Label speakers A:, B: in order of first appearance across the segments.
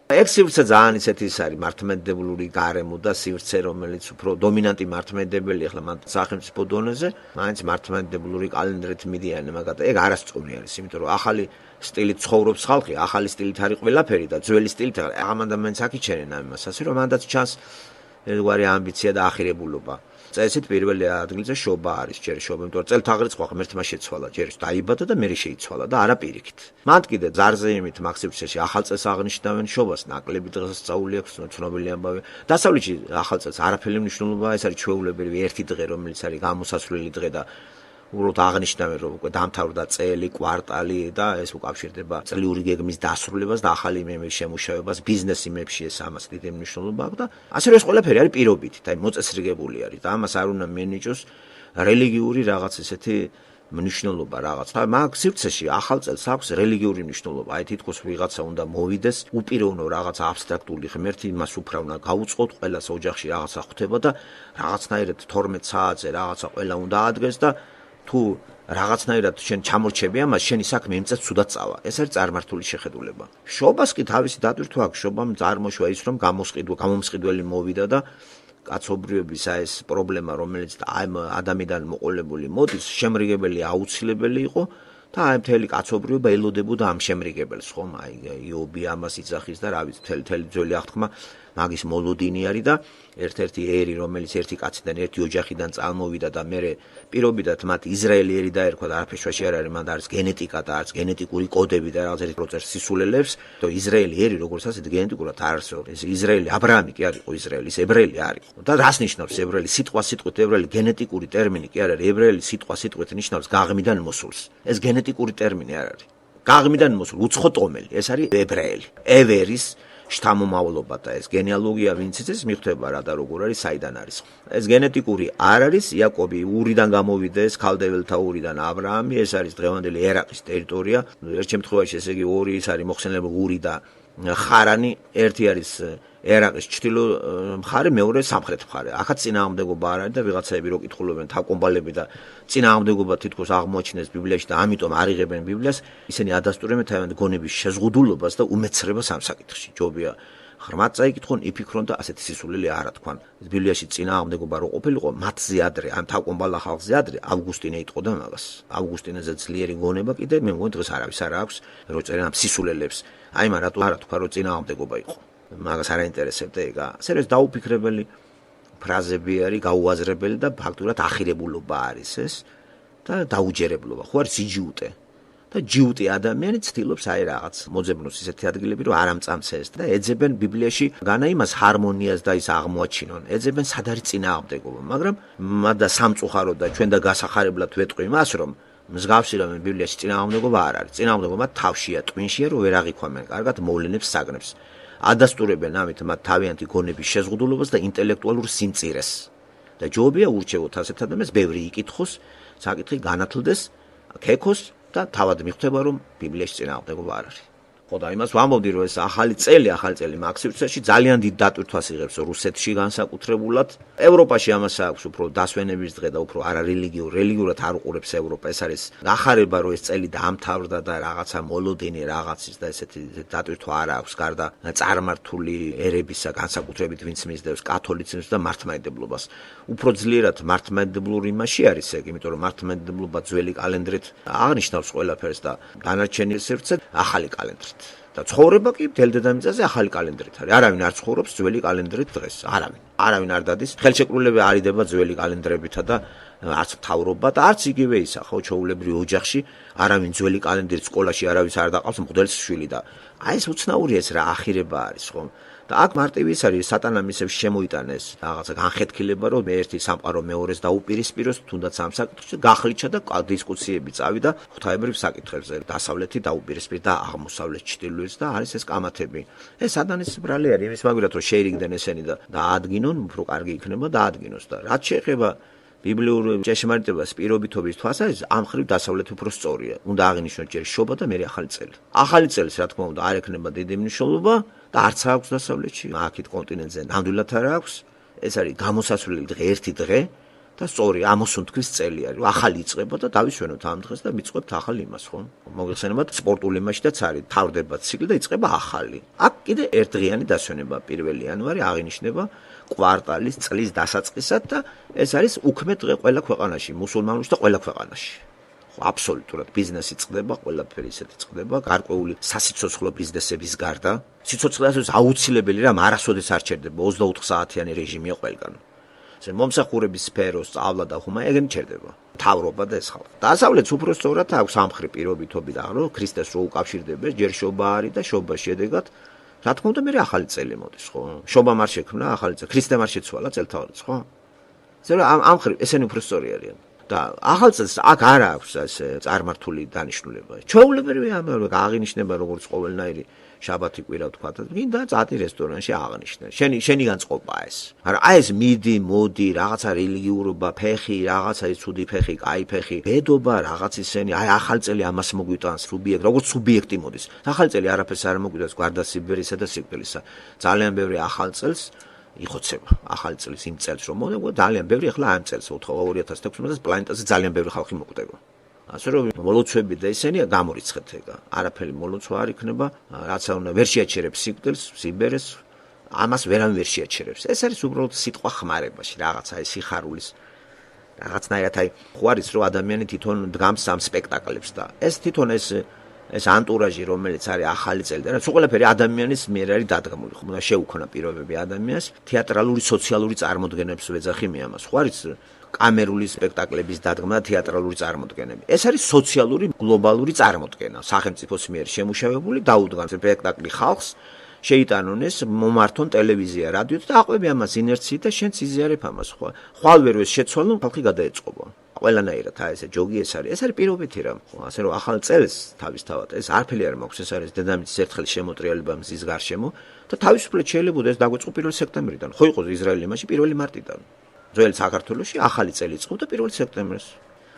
A: ეგ სივრცე ძალიან ისეთი ის არის მართლმადიდებლური გარემო და სივრცე, რომელიც უფრო დომინანტი მართლმადიდებელი ახლა მან სახელმწიფო დონეზე, მაინც მართლმადიდებლური კალენდრით მიდიან მაგათ. ეგ არასწორი არის, იმიტომ რომ ახალი სტილით ცხოვრობს ხალხი, ახალი სტილით არის ყველაფერი და ძველი სტილით ამანდამენ საკიჩენენ ამას, ასე რომ მანდაც ჩანს ერთგვარი ამბიცია და ახირებულობა. წესით პირველი ადგილზე შობა არის, ჯერ შობა, იმიტომ რომ წელთაღრიცხვა ღმერთმა შეცვალა, ჯერ დაიბადა და მერე შეიცვალა და არა პირიქით. მან კიდე ზეიმით მაქსიმში ახალ წელს აღნიშნავენ შობას, ნაკლები დღესასწაული აქვს, ცნობილი ამბავი. დასავლეთში ახალ წელს არაფერი მნიშვნელობაა, ეს არის ჩვეულებრივი ერთი დღე, რომელიც არის გამოსასვლელი დღე და უბრალოდ აღნიშნავენ, რომ უკვე დამთავრდა წელი, კვარტალი და ეს უკავშირდება წლიური გეგმის დასრულებას და ახალი იმების შემუშავებას, ბიზნეს იმებში ეს ამას დიდი მნიშვნელობა აქვს და ასე რომ ეს ყველაფერი არის პირობითი, აი მოწესრიგებული არის და ამას არ უნდა მენიჭოს რელიგიური რაღაც ესეთი მნიშვნელობა რაღაც. და მაგ სივრცეში ახალ წელს აქვს რელიგიური მნიშვნელობა. აი თითქოს ვიღაცა უნდა მოვიდეს, უპიროვნო რაღაც აბსტრაქტული ღმერთი, იმას უფრა უნდა გაუწყოთ, ყველას ოჯახში რაღაცა ხვდება და რაღაცნაირად 12 საათზე რაღაცა ყველა უნდა ადგეს და თუ რაღაცნაირად შენ ჩამორჩები ამას, შენი საქმე იმწეს ცუდად წავა. ეს არის წარმართული შეხედულება. შობას კი თავისი დატვირთვა აქვს, შობამ წარმოშვა ის, რომ გამომსყიდველი მოვიდა და კაცობრიობის ეს პრობლემა, რომელიც ამ ადამიანიდან მოყოლებული მოდის, შემრიგებელი აუცილებელი იყო და აი მთელი კაცობრიობა ელოდებოდა ამ შემრიგებელს, ხომ? აი იობი ამას იძახის და რა ვიცი, მთელი ძველი აღთქმა მაგის მოლოდინი არის და ერთ-ერთი ერი, რომელიც ერთი კაციდან, ერთი ოჯახიდან წარმოვიდა და მერე პირობითად მათ ისრაელი ერი დაერქვა და არაფერს შუაში არ არის, მანდ არის გენეტიკა და არის გენეტიკური კოდები და რაღაც ერთი პროცესი სისულელებს, და ისრაელი ერი როგორც ასეთი გენეტიკურად არ არსებობს. ეს ისრაელი აბრაამი კი არ იყო ისრაელი, ეს ებრაელი არის. და რას ნიშნავს ებრაელი? სიტყვით ებრაელი გენეტიკური ტერმინი კი არ არის. ებრაელი სიტყვით ნიშნავს გაღმიდან მოსულს. ეს გენეტიკური ტერმინი არ არის. გაღმიდან მოსულ უცხო ტომელი, ეს არის ებრაელი. ევერის შთამომავლობა და ეს გენეალოგია ვინც იცის მიხვდება რა და როგორ არის, საიდან არის. ეს გენეტიკური არ არის, იაკობი ურიდან გამოვიდა, ეს ქალდეველთა ურიდან აბრაამი, ეს არის დღევანდელი ერაყის ტერიტორია. ერთ შემთხვევაში ესე იგი ორი ის არის მოხსენიებული ური და ხარანი, ერთი არის ერაყის ჩრდილო მხარე, მეორე სამხრეთ მხარე. ახაც წინააღმდეგობა არ არის და ვიღაცები რო კითხულობენ თავკომბალები და წინააღმდეგობა თითქოს აღმოაჩინეს ბიბლიაში და ამიტომ არ იღებენ ბიბლიას, ისინი ადასტურებენ თავიანთი გონების შეზღუდულობას და უმეცრებას ამ საკითხში. ჯობია ღრმად წაიკითხონ, იფიქრონ და ასეთი სისულელი არ ათქვან. ბიბლიაში წინააღმდეგობა რო ყოფილიყო, მათზე ადრე, ამ თავკომბალა ხალხზე ადრე ავგუსტინე იტყოდა მაგას. ავგუსტინეზე ძლიერი გონება კიდე მე მგონი დღეს არავის არ აქვს, რო წერენ ამ სისულელებს. აი მან რატო არ ათქვა, რომ წინააღმდეგობა იყო. მაგას არ აინტერესებდა ეგ. ასე რომ დაუფიქრებელი ფრაზები არის, გაუაზრებელი და ფაქტურად ახირებულობა არის ეს და დაუჯერებლობა. ხო არის იჯუტე. და ჯიუტი ადამიანი ცდილობს აი რაღაც მოძებნოს ისეთი ადგილები, რომ არ ამწამსეს და ეძებენ ბიბლიაში განა იმას ჰარმონიას და ის აღმოაჩინონ. ეძებენ სად არის წინააღმდეგობა, მაგრამ მადა სამწუხაროდ და ჩვენ და გასახარებლად ვეტყვი იმას, რომ მსგავსი რამე ბიბლიაში წინააღმდეგობა არ არის. წინააღმდეგობა თავშია, ტვინშია, რომ ვერ აღიქვამენ კარგად მოვლენებს, საგნებს. ადასტურებენ ამით მათ თავიანთი გონების შეზღუდულობას და ინტელექტუალურ სიმწირეს. და ჯობია ურჩევოთ ასეთ ადამიანს, ბევრი იკითხოს, საკითხი განათლდეს, ქექოს და თავად მიხვდება, რომ ბიბლიაში წინააღმდეგობა არ არის. ხო და იმას ვამბობდი, რომ ეს ახალი წელი მაქსიმში ძალიან დიდ დატვირთვას იღებს რუსეთში განსაკუთრებულად. ევროპაში ამას აქვს უფრო დასვენების დღე და უფრო რელიგიურად არ უყურებს ევროპა. ეს არის გახარება, რომ ეს წელი დაამთავრდა და რაღაცა მოლოდინი რაღაცის და ესეთი დატვირთვა არ აქვს, გარდა წარმართული ერებისა, განსაკუთრებით ვინც მისდევს კათოლიციზმს და მართლმადიდებლობას. უფრო ძლიერად მართლმადიდებლური იმაში არის ეგ, იმიტომ რომ მართლმადიდებლობა ძველი კალენდრით აღნიშნავს ყველაფერს და დანარჩენი სივრცე ახალი კალენდრით. და ცხოვრება კი მთელ დედამიწაზე ახალი კალენდრით არის. არავინ არ ცხოვრობს ძველი კალენდრით დღეს. არავინ არ დადის. ხელშეკრულება არ იდება ძველი კალენდრებითა და არც მთავრობა და არც იგივე ისა, ხო, ჩვეულებრივ ოჯახში არავინ ძველი კალენდრით სკოლაში არავის არ დაყავს მღვდელს შვილი და აი ეს უცნაური ეს რა ახირება არის, ხო? და აქ მარტივი ის არის, სატანამ ისევ შემოიტანეს რაღაცა განხეთქილება, რომ ერთი სამყარო მეორეს დაუპირისპიროს, თუნდაც ამ საკითხში გახლიჩა და დისკუსიები წავიდა ღვთაებრივ საკითხებზე. დასავლეთი დაუპირისპირდა აღმოსავლეთ ჩრდილოეთს და არის ეს კამათები. ეს სატანის ბრალი არის, იმის მაგალითად რომ შეირიგდნენ ესენი და დაადგინონ, უფრო კარგი იქნება დაადგინოს და რაც შეეხება ბიბლიურ ჭეშმარიტებას პირობითობის თვალსაზრისით, ამ ხრივ დასავლეთი უფრო სწორია. უნდა აღინიშნოთ ჯერ შობა და მერე ახალი წელი. ახალი წელს, რა თქმა უნდა, არ ექნება დიდი მნიშვნელობა და არც აქვს დასავლეთში, აქეთ კონტინენტზე ნამდვილად არ აქვს. ეს არის გამოსასვლელი დღე, ერთი დღე და სწორი ამოსუნთქვის წელი არის. ახალი იწყება და დავისვენოთ ამ დღეს და მიწყებთ ახალი იმას, ხო? მოგეხსენებათ სპორტულ იმაშიც არის თავდება ციკლი და იწყება ახალი. აქ კიდე ერთდღიანი დასვენება 1 იანვარი აღინიშნება კვარტალის წლის დასაწყისად და ეს არის უქმე დღე ყველა ქვეყანაში, მუსულმანურში და ყველა ქვეყანაში. აბსოლუტურად ბიზნესი წყდება, ყველაფერი ისეთი წყდება, გარკვეული სასიცოცხლო ბიზნესების გარდა. სიცოცხლე ასე აუცილებელი რამ არასოდეს არ ჩერდება 24 საათიანი რეჟიმია ყველგან. ესე მომსახურების სფერო, სწავლა და ხუმა ეგრე ჩერდება. თავრობა და ეს ხალხი. დასავლეთს უფრო სწორად აქვს სამხრი პირობითობი და რომ ქრისტეს რო უკავშირდება, ჯერ შობა არის და შობას შედეგად რა თქმა უნდა მე ახალი წელი მოდის, ხო? შობა არ შექმნა, ახალი წელი. ქრისტემ არ შეცვალა წელთაღრიც, ხო? ესე რომ ამ ხრივ ესენი უფრო სწორი არიან. და ახალ წელს აქ არ აქვს ასე წარმართული დანიშნულება. ჩვეულებრივია აღინიშნება როგორც ყოველნაირი შაბათი კვირა თქვა და გინდა წადი რესტორანში აღნიშნე. შენი განწყობა ეს. არა აი ეს მიდი, მოდი, რაღაცა რელიგიურობა, ფეხი, რაღაცა ის ცუდი ფეხი, კაი ფეხი, ბედობა, რაღაც ისენი, აი ახალ წელი ამას მოგვიტანს სუბიექტი, როგორც სუბიექტი მოდის. ახალ წელი არაფერს არ მოგვიტანს გვარდა სიბერისა და სიკვდილისა. ძალიან ბევრი ახალ წელს იხოცება ახალი წლის იმ წელს რომ მოვა ძალიან ბევრი ახლა ამ წელს 2016 პლანეტაზე ძალიან ბევრი ხალხი მოკვდება. ასე რომ მოლოცვები და ისენია გამორიცხეთ ეგა. არაფერი მოლოცვა არ იქნება, რაც უნდა ვერ შეაჩერებს სიკვდილს, სიბერეს, ამას ვერამ ვერ შეაჩერებს. ეს არის უბრალოდ სიტყვა ხმარებაში, რაღაცა ეს სიხარულის რაღაცნაირად აი ხო არის რომ ადამიანი თვითონ დგამს ამ სპექტაკლებს და ეს თვითონ ეს ანტურაჟი რომელიც არის ახალი წელი და რაც ყველაფერი ადამიანის მიერ არის დადგმული, ხომ და შეუქონა პირობები ადამიანს თეატრალური სოციალური წარმოდგენებს ვეძახი მე ამას. ხო არის კამერული სპექტაკლების დადგმა და თეატრალური წარმოდგენები. ეს არის სოციალური გლობალური წარმოდგენა, სახელმწიფოს მიერ შემუშავებული, დაუდგან სპექტაკლი ხალხს, შეიტანონ ეს, მომართონ ტელევიზია, რადიო და აყვები ამას ინერციით და შენც იზიარებ ამას, ხო? ხვალ ვერ შეცვალონ, ხალხი გადაეწყობა. ყველანაირად აი ესე ჯოგი ეს არის პირობითი რამ, ხო? ასე რომ ახალ წელს თავისთავად ეს არაფერი არ მაქვს, ეს არის დედამიწის ერთხელ შემოტრიალება მზის გარშემო და თავისუფლად შეიძლება ეს დაგვეწყო 1 სექტემბრიდან. ხო იყო ისრაელი იმაში 1 მარტიდან. ძველი საქართველოში ახალი წელი იწყებდა 1 სექტემბერს.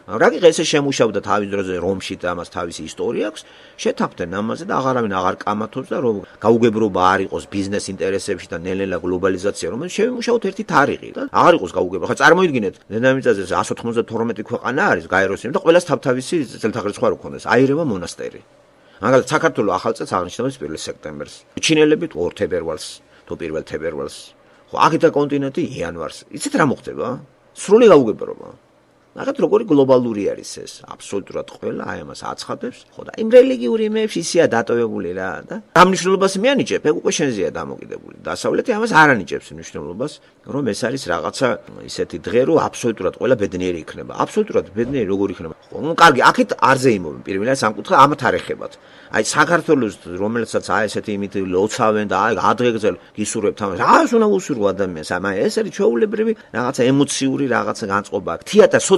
A: რაგიღა ესე შემუშავდა თავის დროზე რომში და ამას თავისი ისტორია აქვს, შეთანხმდნენ ამაზე და აღარავინ აღარ კამათობს და რომ გაუგებრობა არ იყოს ბიზნეს ინტერესებში და ნელ-ნელა გლობალიზაცია, რომელიც შევიმუშაოთ ერთი თარიღი და აღარ იყოს გაუგებრობა. ხა წარმოიდგინეთ, დედამიწაზე 192 ქვეყანა არის გაეროსინი და ყველას თავთავისი წელთაღრიცხვა სხვა რო ქონდეს. აირევა მონასტერი. მაგალითად საქართველოს ახალ წელს აღნიშნავს 1 სექტემბერს. ჩინელები 2 თებერვალს, თუ 1 თებერვალს. ხო, აქეთა კონტინენტი იანვარს. იცით რა მოხდება? სრული გაუგებრობა. ნახეთ როგორი გლობალური არის ეს, აბსოლუტურად ყველა აი ამას აცხადებს, ხო და იმ რელიგიური იმეებში ისეა დატოვებული რა და ამ მნიშვნელობას მიანიჭებ, ეგ უკვე შენზეა დამოკიდებული. დასავლეთი ამას არ ანიჭებს მნიშვნელობას, რომ ეს არის რაღაცა ისეთი დღე, რომ აბსოლუტურად ყველა ბედნიერი იქნება. აბსოლუტურად ბედნიერი როგორი იქნება? ხო, კარგი, აქეთ არ ზეიმობენ პირველად სამკუთხა ამათ არ ეხებათ. აი საქართველოს რომელსაც აი ესეთი იმით ლოცავენ და აი ადრეგზელ გისურვებთ ამას. რას უნდა უსურვო ადამიანს? აი ეს არის ჩვეულებრივი რაღაცა ემოციური რაღაცა განწყობა.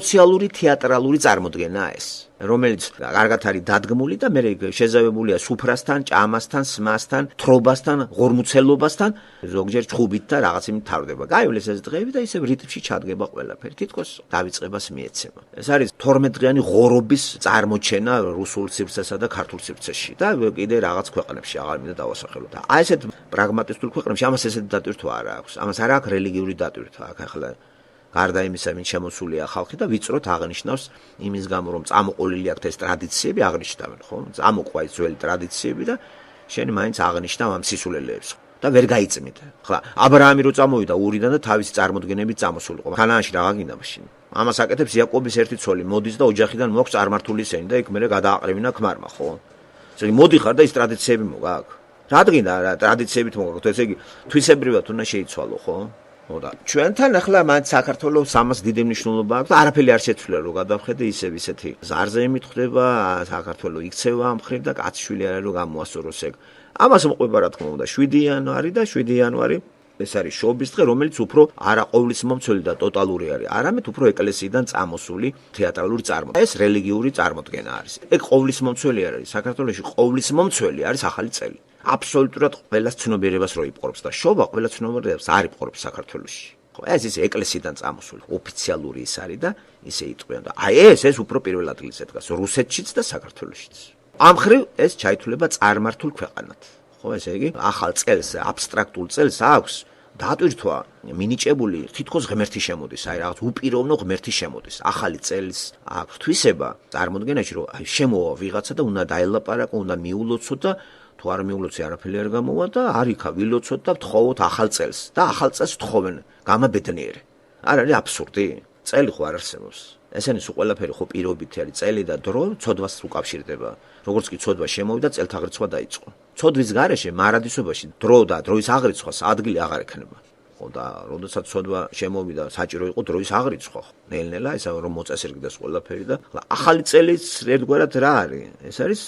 A: სოციალური თეატრალური წარმოდგენაა ეს, რომელიც კარგად არის დადგმული და მე შეზავებულია სუფრასთან, ჭამასთან, სმასთან, თრობასთან, ღორმუცელობასთან, ზოგჯერ ჩხუბით და რაღაც იმით თავდება. გაივლეს ეს დღეები და ისევ რიტმში ჩადგება ყველაფერი. თითქოს დავიწყებას მიეცემა. ეს არის 12 დღიანი ღორობის წარმოჩენა რუსულ სივრცესა და ქართულ სივრცეში და კიდე რაღაც ქვეყნებში აღარ მინდა დავასახელო. და აი ესეთ პრაგმატისტულ ქვეყნებში ამას ესეთი დატვირთვა არ აქვს. ამას არ აქვს რელიგიური დატვირთვა აქ ახლა გარდა იმისა, ვინ შემოსულია ხალხი და ვიწროთ აღნიშნავს იმის გამო, რომ წამოყოლილი აქვს ეს ტრადიციები აღნიშნავენ, ხო? წამოყვა ის ძველი ტრადიციები და შენ მაინც აღნიშნავ ამ სისულელეებს და ვერ გაიწმით. ხლა, აბრაამი რო წამოვიდა ურიდან და თავისი წარმოდგენებით წამოსულიყო. ხანაანში რა გინდა მაშინ? ამას აკეთებს იაკობის ერთი ცოლი, მოდის და ოჯახიდან მოაქვს წარმართული სენი და იქ მერე გადააყრევინა ქმარმა, ხო? ესე იგი მოდიხარ და ის ტრადიციები მოგაქვს. რადგინდა რა ტრადიციებით მოგაქვს? ესე იგი თვისებრივად უნდა შეიცვალო, ხო? და ჩვენთან ახლა მათ საქართველოს ამას დიდი მნიშვნელობა აქვს და არაფერი არ შეცვლილა რომ გადავხედე ისეთი ზარზე იმითხდება საქართველოს იქცევა ამ ხრივ და კაცშვილი არა რომ გამოასწოროს ეგ ამას მოყვება რა თქმა უნდა 7 იანვარი და 7 იანვარი ეს არის შობის დღე რომელიც უფრო არა ყოვლისმომცველი და ტოტალური არის არამედ უფრო ეკლესიიდან წამოსული თეატრალური წარმოდგენა ეს რელიგიური წარმოდგენა არის ეგ ყოვლისმომცველი არ არის საქართველოში ყოვლისმომცველი არის ახალი წელი აბსოლუტურად ყველას ცნობიერებას რო იპყრობს და შობა ყველა ცნობიერებას არ იპყრობს საქართველოში. ხო, ეს ის ეკლესიიდან წამოსული ოფიციალური ის არის და ისე იტყვიან და აი ეს უფრო პირველ ადგილზე დგას რუსეთშიც და საქართველოშიც. ამ ხრივ ეს ჩაითვლება წარმართულ ქვეყანად. ხო, ესე იგი ახალ წელს, აბსტრაქტულ წელს აქვს დაატვირთვა მინიჭებული თითქოს ღმერთი შემოდის, აი რაღაც უპიროვნო ღმერთი შემოდის. ახალი წელის აქვს თვისება წარმოდგენაში, რომ აი შემოვა ვიღაცა და უნდა დაელაპარაკო, უნდა მიულოცოთ და თუ არ მიულოცე არაფერი არ გამოვა და არ იქა ვილოცოთ და ვთხოვოთ ახალ წელს და ახალ წელს ვთხოვენ გამაბედნიერე. არ არის აბსურდი? წელი ხო არ არსებობს. ესენი სულ ყველაფერი ხო პირობითი არის, წელი და დრო ცოდვას უკავშირდება. როგორც კი ცოდვა შემოვიდა, წელთაღრიცხვა დაიწყო. ცოდვის გარეშე მარადისობაში დრო და დროის აღრიცხვას ადგილი აღარ ექნება. ხო და როდესაც ცოდვა შემოვიდა, საჭირო იყო დროის აღრიცხვა. ნელ-ნელა ესა რომ მოწესრიგდეს ყველაფერი და ახალი წელიც ერთგვარად რა არის? ეს არის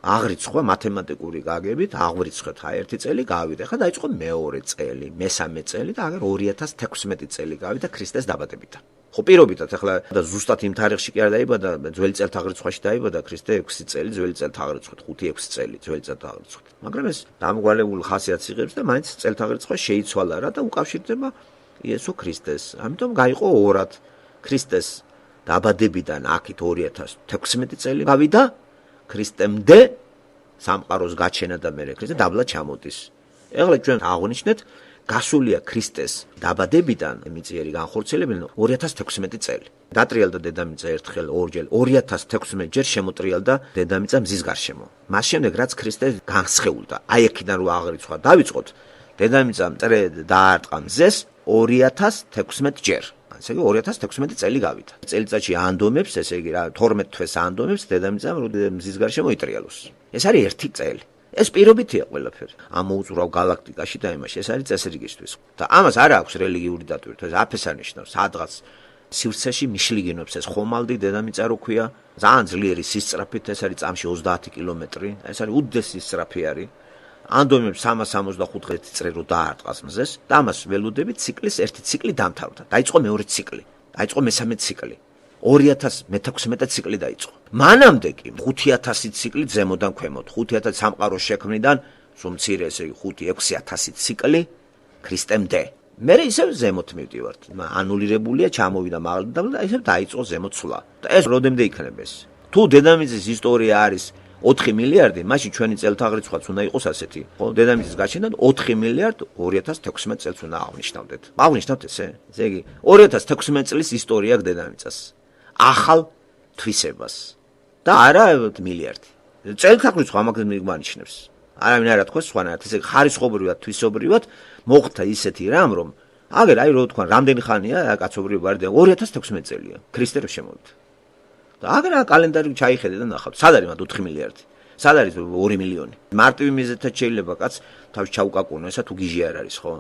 A: აღრიცხვა მათემატიკური გაგებით, აღვრიცხეთ ერთი წელი გავიდა. ხა დაიწყო მეორე წელი, მესამე წელი და აგერ 2016 წელი გავიდა ქრისტეს დაბადებიდან. ხო პირობითად ახლა და ზუსტად იმ თარიღში კი არ დაიბადა, ძველი წელთაღრიცხვაში დაიბადა ქრისტე 6 წელი ძველი წელთაღრიცხვით, 5-6 წელი ძველი წელთაღრიცხვით. მაგრამ ეს დამრგვალებული ხასიათს იღებს და მაინც წელთაღრიცხვა შეიცვალა რა და უკავშირდება იესო ქრისტეს. ამიტომ გაიყო ორად. ქრისტეს დაბადებიდან აქეთ 2016 წელი გავიდა, ქრისტემდე სამყაროს გაჩენა და მერე ქრისტე დაბლა ჩამოდის. ეხლა ჩვენ აღვნიშნეთ გასულია ქრისტეს დაბადებიდან მიწიერი განხორციელებელი 2016 წელი. დატრიალდა დედამიწა ერთხელ ორჯერ 2016 ჯერ შემოტრიალდა დედამიწა მზის გარშემო. მას შემდეგ რაც ქრისტე განსხეულდა, აი აქედან რო აღრიცხვა დავიწყოთ, დედამიწა მწრე დაარტყა მზეს 2016 ჯერ. ესე იგი 2016 წელი გავიდა. წელიწადში ანდომებს, ესე იგი რა 12 თვეს ანდომებს დედამიწა მზის გარშემო იტრიალოს. ეს არის ერთი წელი. ეს პირობითია ყველაფერი. ამოუწურავ galaktikაში და იმაში. ეს არის წესრიგისთვის. და ამას არ აქვს რელიგიური დატვირთვა. ეს აფეს ანიშნავს. სადღაც სივრცეში მიშლიგინობს ეს ხომალდი დედამიწა რო ქვია. ძალიან ძლიერი სისწრაფით, ეს არის წამში 30 კილომეტრი. ეს არის უდიდესი სისწრაფი არის. ანდომებს 365 წრე რო დაარტყას მზეს და ამას ველოდებით ციკლის ერთი ციკლი დამთავრდა. დაიწყო მეორე ციკლი. დაიწყო მესამე ციკლი. 2016 ციკლი დაიწყო. მანამდე კი 5000 ციკლი ზემოდან ქვემოთ, 5000 სამყაროს შექმნიდან სულ მცირე, ესე იგი 5-6000 ციკლი ქრისტემდე. მერე ისევ ზემოთ მივდივართ. ანულირებულია, ჩამოვიდა მაღლა და ისევ დაიწყო ზემოთ სვლა. და ეს როდემდე იქნება ეს? თუ დედამიწის ისტორია არის 4 მილიარდი, მაშინ ჩვენი წელთაღრიცხვაც უნდა იყოს ასეთი. ხო, დედამიწის გაჩენიდან 4 მილიარდ 2016 წელს უნდა აღნიშნავდეთ. აღნიშნავთ ესე? ესე იგი 2016 წლის ისტორია აქვს დედამიწას. ახალ თვისებას და არა მილიარდი. წელთაღრიცხვა ამაგ მიგმანიშნებს. არავინ არ ათქვა სხვანაირად, ესე ხარისხობრივად, თვისობრივად მოხდა ისეთი რამ, რომ აგერ აი რო თქვა, რამდენი ხანია კაცობრივი ვარდია 2016 წელია. ქრისტე რო შემოვიდა. და აგერ კალენდარი ჩაიხედე და ნახავთ, სად არის მათ 4 მილიარდი? სად არის 2 მილიონი? მარტივი მიზეზით შეიძლება კაც თავის ჩაუკაკუნო, ესა თუ გიჟი არ არის, ხო?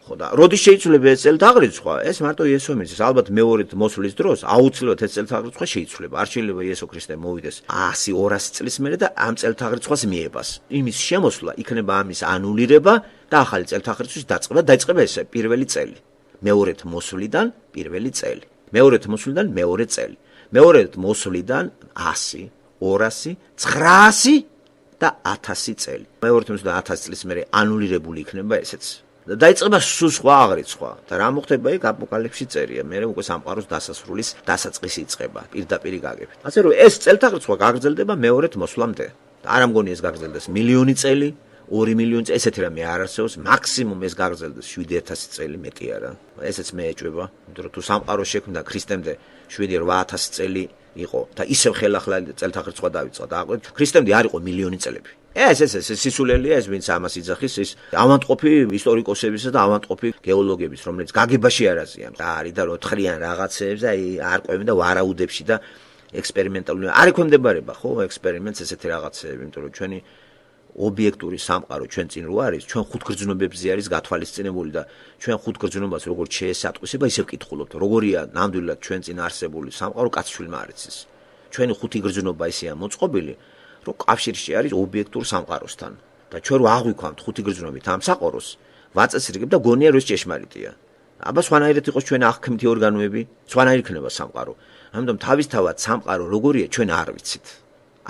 A: ხო და როდის შეიცვლება ეს წელთაღრიცხვა? ეს მარტო იესო მის, ალბათ მეორედ მოსვლის დროს აუცილებლად ეს წელთაღრიცხვა შეიცვლება. არ შეიძლება იესო ქრისტე მოვიდეს 100-200 წლის მერე და ამ წელთაღრიცხვას მიებას. იმის შემოსვლა იქნება ამის ანულირება და ახალი წელთაღრიცხვის დაწყება. დაიწყება ესე პირველი წელი. მეორედ მოსვლიდან პირველი წელი. მეორედ მოსვლიდან მეორე წელი. მეორედ მოსვლიდან 100, 200, 900 და 1000 წელი. მეორედ მოსვლიდან 1000 წლის მერე ანულირებული იქნება ესეც. დაიწყება სულ სხვა აღრიცხვა და რა მოხდება იქ აპოკალიფსში წერია. მე უკვე სამყაროს დასასრულის დასაწყისი იწყება პირდაპირ გაგებით. ასე რომ ეს წელთაღრიცხვა გაგრძელდება მეორედ მოსვლამდე. არ ამგონი ეს გაგრძელდეს მილიონი წელი, 2 მილიონი წელი, ესეთი რამე არ არსებობს. მაქსიმუმ ეს გაგრძელდეს 7000 წელი, მეტი არა. ესეც მე ეჭვება, იმიტომ რომ თუ სამყაროს შექმნა ქრისტემდე 7-8000 წელი იყო და ისევ ხელახლა წელთაღრიცხვა დაიწყო და ქრისტემდე არ იყო მილიონი წელები. ეს სისულელია ეს ვინც ამას იძახის ის ავანტყოფი ისტორიკოსებისა და ავანტყოფი გეოლოგების რომელიც გაგებაში არ აზიან რა არის და რო თხრიან რაღაცეებს და არ ყვევენ და ვარაუდებში და ექსპერიმენტული არ ექვემდებარება ხო ექსპერიმენტს ესეთი რაღაცეები იმიტომ რომ ჩვენი ობიექტური სამყარო ჩვენ წინ რო არის ჩვენ ხუთგრძნობებზე არის გათვალისწინებული და ჩვენ ხუთგრძნობას როგორც შეესატყვისება ისევ ვკითხულობთ როგორია ნამდვილად ჩვენ წინ არსებული სამყარო კაცშვილმა არ იცის ჩვენი ხუთი გრძნობა ისეა მოწყობილი რომ კავშირში არის ობიექტურ სამყაროსთან და ჩვენ რო აღვიქვამთ ხუთი გრძნობით ამ საყაროს ვაწესრიგებ და გონია რომ ეს ჭეშმარიტია აბა სხვანაირად იყოს ჩვენ აღქმითი ორგანოები სხვანაირად იქნება სამყარო ამიტომ თავისთავად სამყარო როგორია ჩვენ არ ვიცით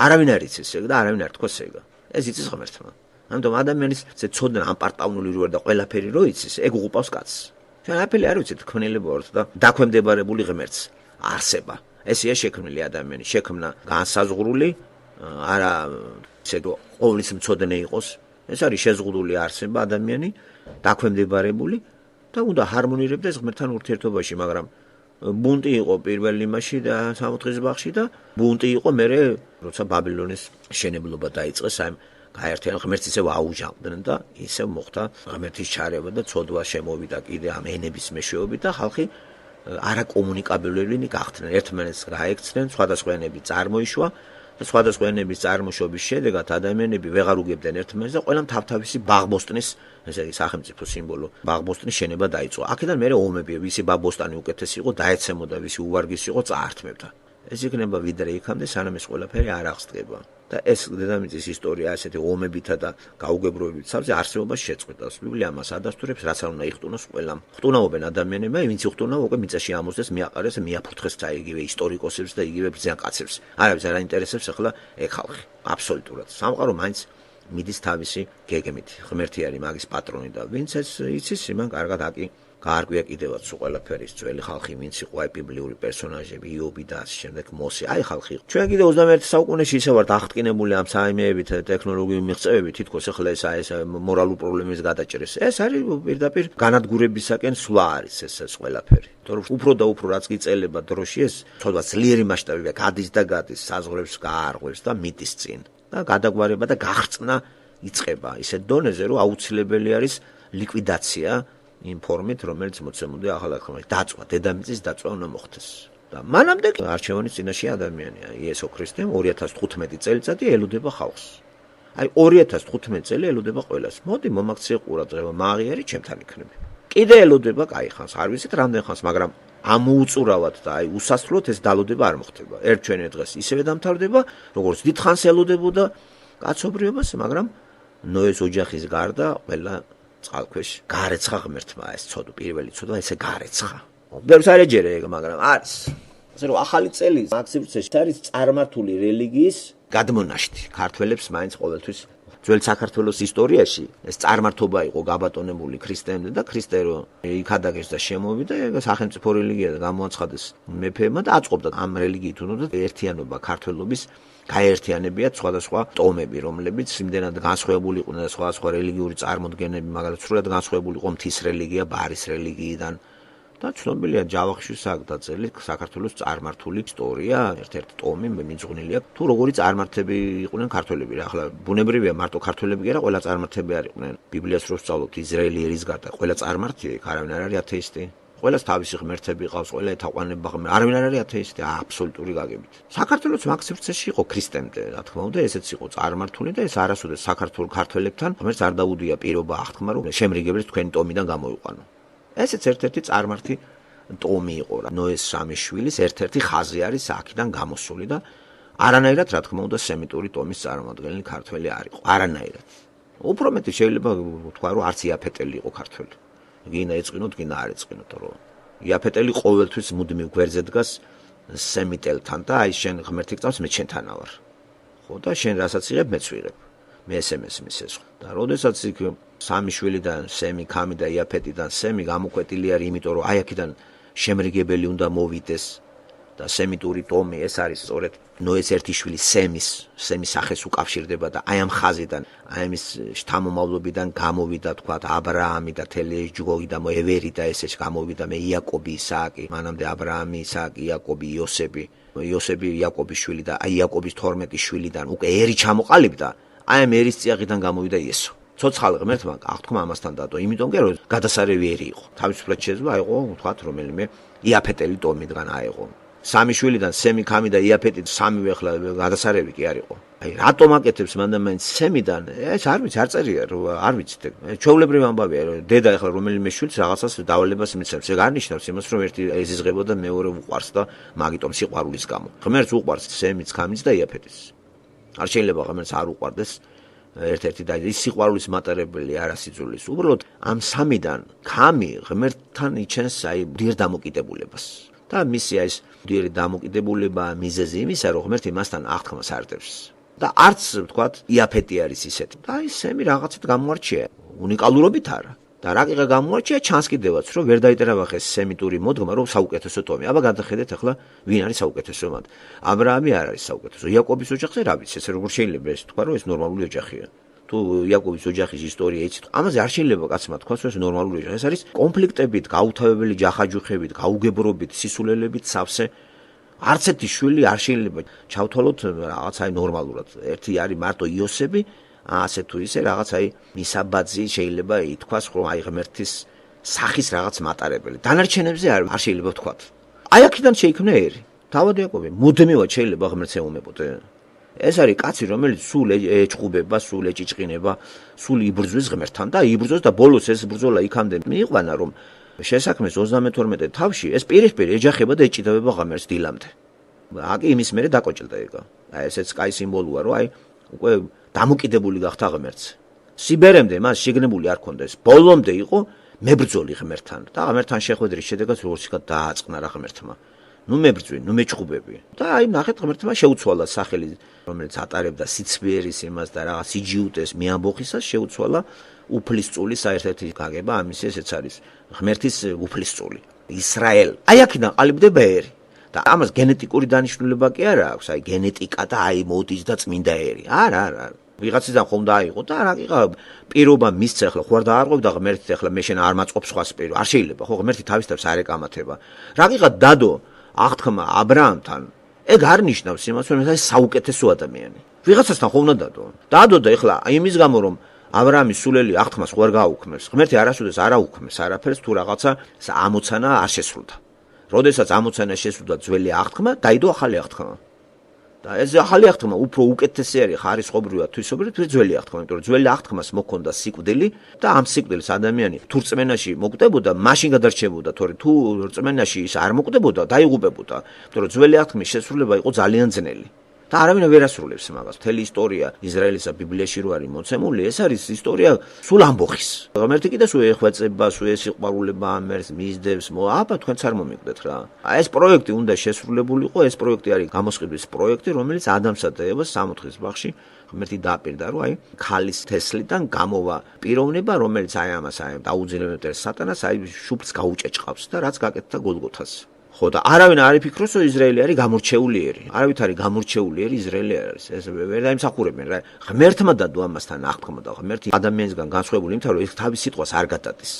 A: არავინ არ იცის ეგ და არავინ არ თქოს ეგ ეს იცის ღმერთმა ამიტომ ადამიანის ეს ცოდნა ამპარტავნული როა და ყველაფერი რო იცის ეგ უყავს კაცს ჩვენ არაფერი არ ვიცით ქმნილება ვართ და დაქვემდებარებული ღმერთს არსება ესეა შექმნილი ადამიანი შექმნა განსაზღვრული არა ისე რომ ყოვლის მცოდნე იყოს ეს არის შეზღუდული არსება ადამიანი დაქვემდებარებული და უნდა ჰარმონირებდეს ღმერთთან ურთიერთობაში, მაგრამ ბუნტი იყო პირველ იმაში და 60-ის ბაღში და ბუნტი იყო მერე როცა ბაბილონის შენებლობა დაიწყეს, აი გაერთიანდნენ ღმერთს ისევ აუჟანდნენ და ისევ მოხდა ღმერთის ჩარევა და ცოდვა შემოვიდა კიდე ამ ენების მეშვეობით და ხალხი არაკომუნიკაბელები გახდნენ, ერთმანეთს გაექცნენ, სხვადასხვა ენები წარმოიშვა და სხვადასხვა ენების წარმოშობის შედეგად ადამიანები ვეღარ უგებდნენ ერთმანეთს და ყველამ თავთავისი ბაღბოსტნის, ესე იგი სახელმწიფო სიმბოლო, ბაღბოსტნის შენება დაიწყო. აქედან მერე ომები, ვისი ბაღბოსტანი უკეთესი იყო, დაეცემოდა, ვისი უვარგისი იყო, წაართმევდა. ეს იქნება ვიდრე იქამდე, სანამ ეს ყველაფერი არ აღსდგება. და ეს დედამიწის ისტორია ასეთი ომებითა და გაუგებრობებით სავსე არსებობას შეწყვეტავს. ბიბლია მას ადასტურებს, რაც არ უნდა იხტუნოს ყველამ. ხტუნაობენ ადამიანებმა, ვინც იხტუნაო, უკვე მიწაში ამოსდეს, მიაყარეს, მიაფურთხეს და იგივე ისტორიკოსებს და იგივე ბრძანკაცებს. არავის არ აინტერესებს ახლა ეგ ხალხი. აბსოლუტურად. სამყარო მაინც მიდის თავისი გეგმით. ღმერთი არის მაგის პატრონი და ვინც ეს იცის, იმან კარგად გაარკვია კიდევაც ყველაფერის ძველი ხალხი, ვინც იყო აი ბიბლიური პერსონაჟები, იობი და ასე შემდეგ, მოსე, აი ხალხი. ჩვენ კიდე 21 საუკუნეში ისე ვართ აღტკინებული ამ საიმეებით, ტექნოლოგიურ მიღწევებით, თითქოს ახლა ეს მორალურ პრობლემებს გადაჭრეს. ეს არის პირდაპირ განადგურებისაკენ სვლა არის ეს ყველაფერი. თორემ უფრო და უფრო რაც გიწელება დროში ეს ცოტა ძლიერი მასშტაბია, გადის და გადის, საზღვრებს გაარღვევს და მიტის წინ. და გადაგვარება და გახრწნა იწყება ისეთ დონეზე, რომ აუცილებელი არის ლიკვიდაცია იმ ფორმით, რომელიც მოცემულია ახალ დაწვა, დედამიწის დაწვა უნდა მოხდეს. და მანამდე არჩევანის წინაშე ადამიანია იესო ქრისტე 2015 წელიწადი ელოდება ხალხს. აი 2015 წელი ელოდება ყველას. მოდი მომაქცე ყურადღება, მაგიერი ჩემთან იქნება. კიდე ელოდება კაი ხანს, არ ვიცით რამდენ ხანს, მაგრამ ამოუწურავად და აი უსასრულოდ ეს დალოდება არ მოხდება. ერთ ჩვენი დღეს ისევე დამთავრდება, როგორც დიდხანს ელოდებოდა კაცობრიობას, მაგრამ ნოეს ოჯახის გარდა ყველა წყალქვეშ გარეცხა ღმერთმა ეს ცოდვა, პირველი ცოდვა ესე გარეცხა. ბევრს არ ეჯერე ეგ, მაგრამ არის. ასე რომ ახალი წელი მაქსიმუმში არის წარმართული რელიგიის გადმონაშთი. ქართველებს მაინც ყოველთვის ძველ საქართველოს ისტორიაში ეს წარმართობა იყო გაბატონებული ქრისტემდე და ქრისტე რო იქადაგეს და შემოვიდა, ეგ სახელმწიფო რელიგია და გამოაცხადეს მეფეებმა და აწყობდა ამ რელიგიით უნდა ერთიანობა ქართველობის გაერთიანებიათ სხვადასხვა ტომები, რომლებიც იმდენად განსხვავებული იყვნენ და სხვადასხვა რელიგიური წარმოდგენები, მაგალითად, სრულად განსხვავებული იყო მთის რელიგია ბარის რელიგიიდან და ცნობილია ჯავახიშვილის აგდაწელი საქართველოს წარმართული ისტორია, ერთ-ერთი ტომი მიძღვნილია, თუ როგორი წარმართები იყვნენ ქართველები რა, ახლა ბუნებრივია მარტო ქართველები კი არა, ყველა წარმართები არ იყვნენ. ბიბლიას რო ვსწავლობთ, ისრაელი ერის გარდა, ყველა წარმართია, არავინ არ არის ათეისტი. ყველას თავისი ღმერთები ყავს, ყველა ეთაყვანება ღმერთს. არავინ არ არის ათეისტი, აბსოლუტური გაგებით. საქართველოს მაქსიმუმში იყო ქრისტემდე, რა თქმა უნდა, ესეც იყო წარმართული და ეს არასოდეს საქართველოს ქართველებთან ღმერთს არ დაუდია პირობა აღთქმა, რომ შემრიგებლებს თქვენი ტომიდან გამოიყვანო. ესეც ერთ-ერთი წარმართი ტომი იყო რა. ნოეს სამიშვილის ერთ-ერთი ხაზი არის აქედან გამოსული და არანაირად რა თქმა უნდა სემიტური ტომის წარმოადგენელი ქართველი არ იყო. არანაირად. უფრო მეტი შეიძლება ვთქვა, რომ არც იაფეტელი იყო ქართველი. გინა ეწყინოთ, გინა არ ეწყინოთ, რომ იაფეტელი ყოველთვის მუდმივ გვერდზე დგას სემიტელთან და აი შენ ღმერთი გწავს, მე შენთანა ვარ. ხო და შენ რასაც იღებ, მეც ვიღებ. მე SMS მისეს. და როდესაც იქ სამიშვილიდან სემი, ქამი და იაფეტიდან სემი გამოკვეტილი არის, იმიტომ რომ აი აქედან შემრიგებელი უნდა მოვიდეს და სემიტური ტომი ეს არის სწორედ ნოეს ერთი შვილი სემის სახეს უკავშირდება და აი ამ ხაზიდან, აი ამის შთამომავლობიდან გამოვიდა თქვა ა ブラ ამი და თელი ჯგოგი და ევერი და ესეც გამოვიდა მე იაკობი, ისააკი, მანამდე ა ブラ ამი, ისააკი, იაკობი, იოსები იაკობის შვილი და აი იაკობის 12 შვილიდან უკვე ერი ჩამოყალიბდა, აი ამ ერის წიაღიდან გამოვიდა იესო. ცოცხალ ღმერთმა აღთქმა ამასთან დადო, იმიტომ კი რომ გადასარევი ერი იყო. თავისუფლად შეძლო აიღო, ვთქვათ, რომელიმე იაფეტელი ტომიდან აიღო. სამი შვილიდან სემი, ქამი და იაფეტი სამივე ახლა გადასარევი კი არ იყო. აი რატომ აკეთებს მანდა მაინც სემიდან? ეს არ ვიცი, არ წერია, არ ვიცით. ჩვეულებრივი ამბავია, რომ დედა ახლა რომელიმე შვილს რაღაცას დავალებას მიცემს. ეგ არ ნიშნავს იმას, რომ ერთი ეზიზღებოდა მეორე უყვარს და მაგიტომ სიყვარულის გამო. ღმერთს უყვარს სემიც, ქამიც და იაფეტიც. არ შეიძლება ღმერთს არ უყვარდეს ერთ-ერთი და ის სიყვარულის მატარებელი არასიძულის. უბრალოდ ამ სამიდან ქამი ღმერთთან იჩენს აი ძლიერ დამოკიდებულებას. და მისი ეს ძლიერი დამოკიდებულება მიზეზი იმისა, რომ ღმერთი მასთან აღთქმას არტებს. და არც ვთქვათ, იაფეტი არის ისეთი. და აი სემი რაღაცით გამოარჩია, უნიკალურობით არა. და რა კიდე გამოარჩია ჩანს კიდევაც, რომ ვერ დაიტერავახეს სემიტური მოდგმა, რომ საუკეთესო ტომი. აბა გადახედეთ ახლა ვინ არის საუკეთესო მათ. ა ブラ ამი არ არის საუკეთესო. იაკობის ოჯახზე რა ვიცი, ესე როგორ შეიძლება ეს თქვა, რომ ეს ნორმალური ოჯახია. თუ იაკობის ოჯახის ისტორია იცით, ამაზე არ შეიძლება კაცმა თქვას, რომ ეს ნორმალური ეს არის კონფლიქტებით, გაუთავებელი ჯახაჯუხებით, გაუგებრობით, სისულელებით სავსე. არც ერთი შვილი არ შეიძლება ჩავთვალოთ რაღაც აი ნორმალურად. ერთი არის მარტო იოსები, ასე თუ ისე რაღაც აი მისაბაძი შეიძლება ითქვას, რომ აი ღმერთის სახის რაღაც მატარებელი. დანარჩენებზე არ შეიძლება ვთქვათ. აი აქედან შეიქმნა ერი. თავად იაკობი მუდმივად შეიძლება ღმერთს ეუმებოდე. ეს არის კაცი, რომელიც სულ ეჭყუბება, სულ ეჭიჭყინება, სულ იბრძვის ღმერთთან და იბრძოს და ბოლოს ეს ბრძოლა იქამდე მიიყვანა, რომ შესაქმეს 32 თავში ეს პირისპირ ეჯახება და ეჭიდავება ღმერთს დილამდე. აკი იმის მერე დაკოჭდა ეგა. აი ესეც კაი სიმბოლოა, რომ აი უკვე დამოკიდებული გახდა ღმერთს. სიბერემდე მას შეგნებული არ ქონდეს. ბოლომდე იყო მებრძოლი ღმერთთან და ღმერთთან შეხვედრის შედეგად როსიკად დააწყნა რა ღმერთმა. ნუ მებრძვი, ნუ მეჭყუბები. და აი ნახეთ ღმერთმა შეუცვალა სახელი, რომელიც ატარებდა სიცვიერის იმას და რაღაც სიჯიუტეს მეამბოხისას შეუცვალა უფლისწულის საერთეთი გაგება, ამის ესეც არის ღმერთის უფლისწული. ისრაელ. აი აქედან ყალიბდება ერი. და ამას გენეტიკური დანიშნულება კი არა აქვს, აი გენეტიკა და აი მოდის და წმინდა ერი. არა. ვიღაციდან ხომ დააიღო და რა პირობა მისცა ახლა ხო არ დაარღვევდა ღმერთი ახლა მე შენ არ მაწყობს სხვა სპირო. არ შეიძლება, ხო ღმერთი თავის თავს არ ეკამათება. რა დადო აღთქმა აბრაამთან ეგ არ ნიშნავს იმას, რომ ეს საუკეთესო ადამიანი. ვიღაცასთან ხომ უნდა დადო და ეხლა იმის გამო რომ აბრაამის სულელი აღთქმას ხო არ გააუქმებს. ღმერთი არასოდეს არ აუქმებს არაფერს თუ რაღაცა ამოცანა არ შესრულდა. როდესაც ამოცანა შესრულდა ძველი აღთქმა, დაიდო ახალი აღთქმა. და ეს ახალი აღთქმა უფრო უკეთესი არის ხარისხობრივად თვისობრივად ვიდრე ძველი აღთქმა, იმიტომ რომ ძველი აღთქმას მოქონდა სიკვდილი და ამ სიკვდილს ადამიანი თუ რწმენაში მოკვდებოდა, მაშინ გადარჩებოდა, თორე თუ რწმენაში ის არ მოკვდებოდა, დაიღუპებოდა, იმიტომ რომ ძველი აღთქმის შესრულება იყო ძალიან ძნელი. და არავინ ვერ ასრულებს მაგას. მთელი ისტორია ისრაელისა ბიბლიაში რო არის მოცემული, ეს არის ისტორია სულ ამბოხის. ღმერთი კიდე სულ ეხვეწება, სულ ესიყვარულება ამერს, მისდევს, აბა თქვენც არ მომიგდეთ რა. ეს პროექტი უნდა შესრულებულიყო, ეს პროექტი არის გამოსყიდვის პროექტი, რომელიც ადამიანსა და ევას 60-ის ბაღში ღმერთი დააპირდა, რომ აი ქალის თესლიდან გამოვა პიროვნება, რომელიც აი ამას აი დაუძინებელს სატანას აი შუბს გაუჭეჭყავს და რაც გაკეთდა გოლგოთას. ხო და არავინ არ იფიქროს, რომ ისრაელი არის გამორჩეული ერი. არავით არის გამორჩეული ერი ისრაელი არ არის. ეს ვერ დაიმსახურებენ რა. ღმერთმა დადო ამასთან აღთქმა და ღმერთი ადამიანისგან განსხვავებული იმიტომ, რომ ეს თავის სიტყვას არ გადადის.